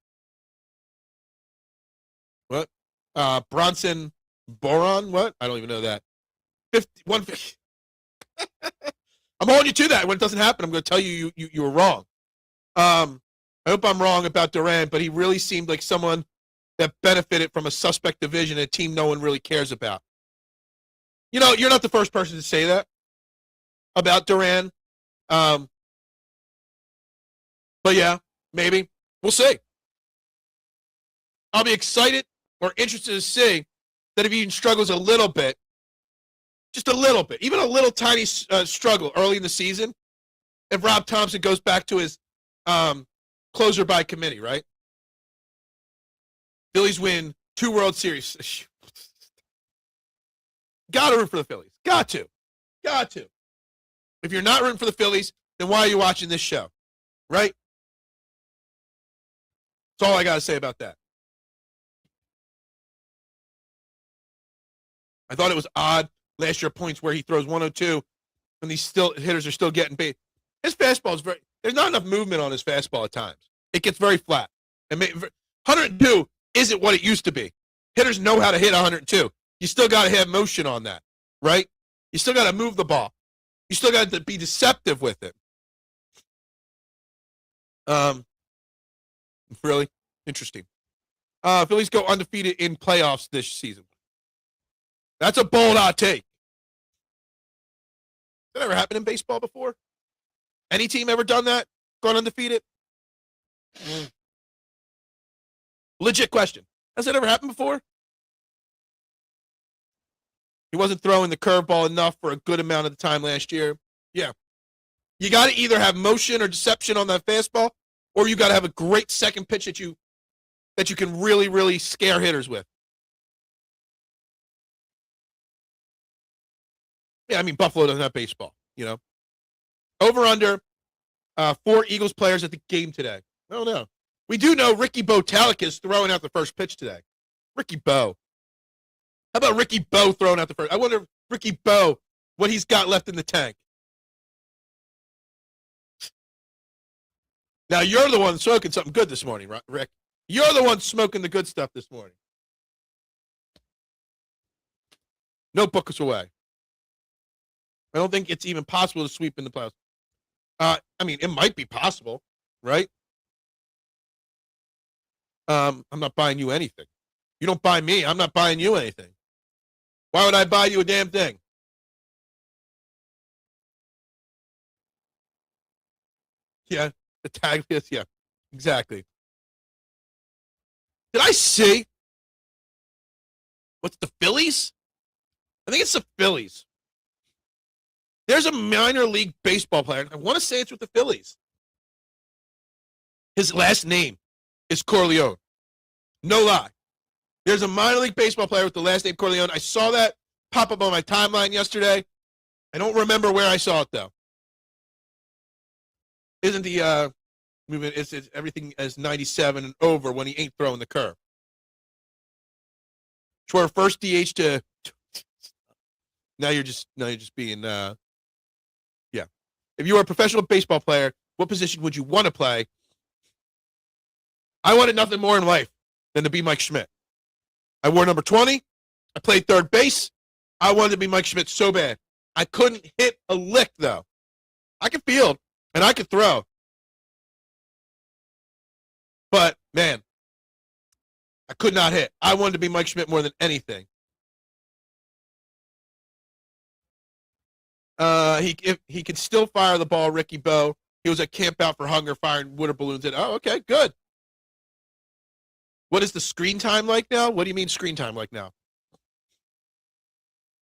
What? Bronson Boron? What? I don't even know that. 150. I'm holding you to that. When it doesn't happen, I'm going to tell you you were wrong. I hope I'm wrong about Durant, but he really seemed like someone that benefited from a suspect division, a team no one really cares about. You know, you're not the first person to say that about Durant. But yeah, maybe. We'll see. I'll be excited or interested to see that if he even struggles a little bit, just a little bit, even a little tiny struggle early in the season, if Rob Thompson goes back to his closer by committee, right? Phillies win 2 World Series. Got to root for the Phillies. Got to. If you're not rooting for the Phillies, then why are you watching this show? Right? That's all I got to say about that. I thought it was odd last year points where he throws 102 and these hitters are still getting paid. His fastball is there's not enough movement on his fastball at times. It gets very flat. And 102 isn't what it used to be. Hitters know how to hit 102. You still got to have motion on that, right? You still got to move the ball. You still got to be deceptive with it. Really interesting. Phillies go undefeated in playoffs this season. That's a bold hot take. That ever happened in baseball before? Any team ever done that? Gone undefeated? Legit question. Has that ever happened before? He wasn't throwing the curveball enough for a good amount of the time last year. Yeah. You got to either have motion or deception on that fastball, or you got to have a great second pitch that you can really, really scare hitters with. Yeah, I mean, Buffalo doesn't have baseball, you know. Over under 4 Eagles players at the game today. I don't know. We do know Ricky Botelic is throwing out the first pitch today. Ricky Bo. How about Ricky Bo throwing out the first? I wonder if Ricky Bo, what he's got left in the tank. Now, you're the one smoking something good this morning, Rick. You're the one smoking the good stuff this morning. No book us away. I don't think it's even possible to sweep in the playoffs. I mean, it might be possible, right? I'm not buying you anything. You don't buy me. I'm not buying you anything. Why would I buy you a damn thing? Yeah, the tag list. Yeah, exactly. Did I see? What's the Phillies? I think it's the Phillies. There's a minor league baseball player. I want to say it's with the Phillies. His last name is Corleone. No lie. There's a minor league baseball player with the last name Corleone. I saw that pop up on my timeline yesterday. I don't remember where I saw it, though. Isn't the movement, it's everything as 97 and over when he ain't throwing the curve. Schwer first DH to now you're just being yeah. If you were a professional baseball player, what position would you want to play? I wanted nothing more in life than to be Mike Schmidt. I wore number 20. I played third base. I wanted to be Mike Schmidt so bad. I couldn't hit a lick, though. I could field, and I could throw. But, man, I could not hit. I wanted to be Mike Schmidt more than anything. He could still fire the ball, Ricky Bo. He was at Camp Out for Hunger firing water balloons. Oh, okay, good. What is the screen time like now? What do you mean screen time like now?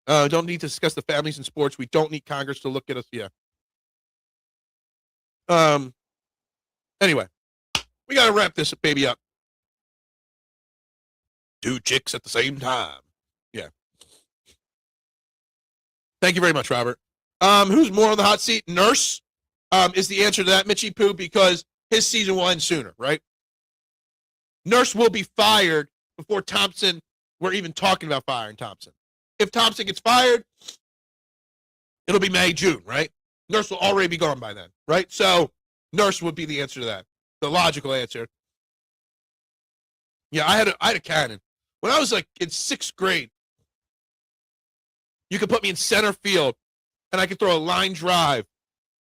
Don't need to discuss the families and sports. We don't need Congress to look at us. Yeah. Anyway, we got to wrap this baby up. 2 chicks at the same time. Yeah. Thank you very much, Robert. Who's more on the hot seat? Nurse is the answer to that, Mitchie Poo, because his season will end sooner, right? Nurse will be fired before Thompson. We're even talking about firing Thompson. If Thompson gets fired, it'll be May, June, right? Nurse will already be gone by then, right? So Nurse would be the answer to that, the logical answer. Yeah, I had a cannon. When I was like in 6th grade, you could put me in center field, and I could throw a line drive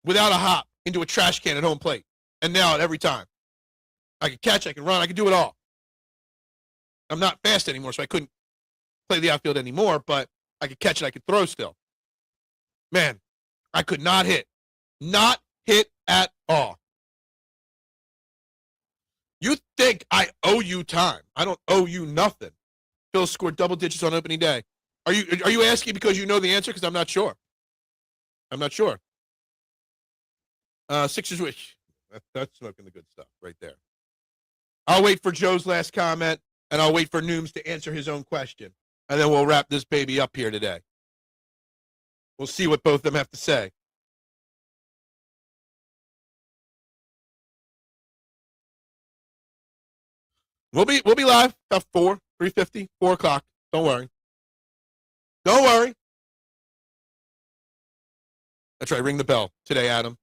without a hop into a trash can at home plate and nail it every time. I could catch, I could run, I could do it all. I'm not fast anymore, so I couldn't play the outfield anymore, but I could catch it, I could throw still. Man, I could not hit. Not hit at all. You think I owe you time. I don't owe you nothing. Phil scored double digits on opening day. Are you asking because you know the answer? Because I'm not sure. I'm not sure. Sixers wish. That's smoking the good stuff right there. I'll wait for Joe's last comment, and I'll wait for Nooms to answer his own question. And then we'll wrap this baby up here today. We'll see what both of them have to say. We'll be live about 4:50, 4 o'clock. Don't worry. Don't worry. That's right. Ring the bell today, Adam.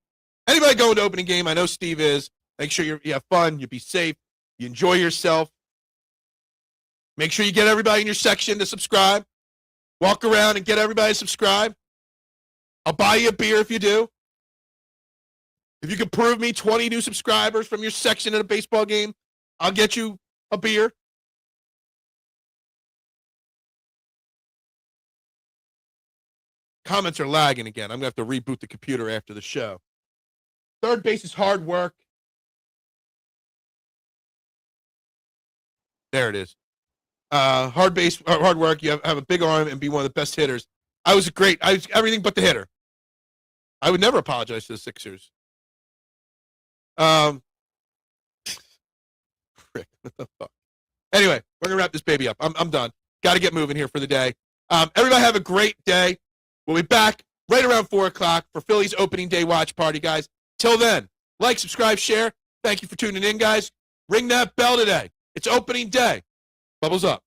Anybody going to opening game? I know Steve is. Make sure you have fun. You be safe. You enjoy yourself. Make sure you get everybody in your section to subscribe. Walk around and get everybody to subscribe. I'll buy you a beer if you do. If you can prove me 20 new subscribers from your section at a baseball game, I'll get you a beer. Comments are lagging again. I'm going to have to reboot the computer after the show. Third base is hard work. There it is. Hard work. You have a big arm and be one of the best hitters. I was everything but the hitter. I would never apologize to the Sixers. Frick, what the fuck? Anyway, we're gonna wrap this baby up. I'm done. Got to get moving here for the day. Everybody have a great day. We'll be back right around 4 o'clock for Phillies opening day watch party, guys. Till then, like, subscribe, share. Thank you for tuning in, guys. Ring that bell today. It's opening day. Bubbles up.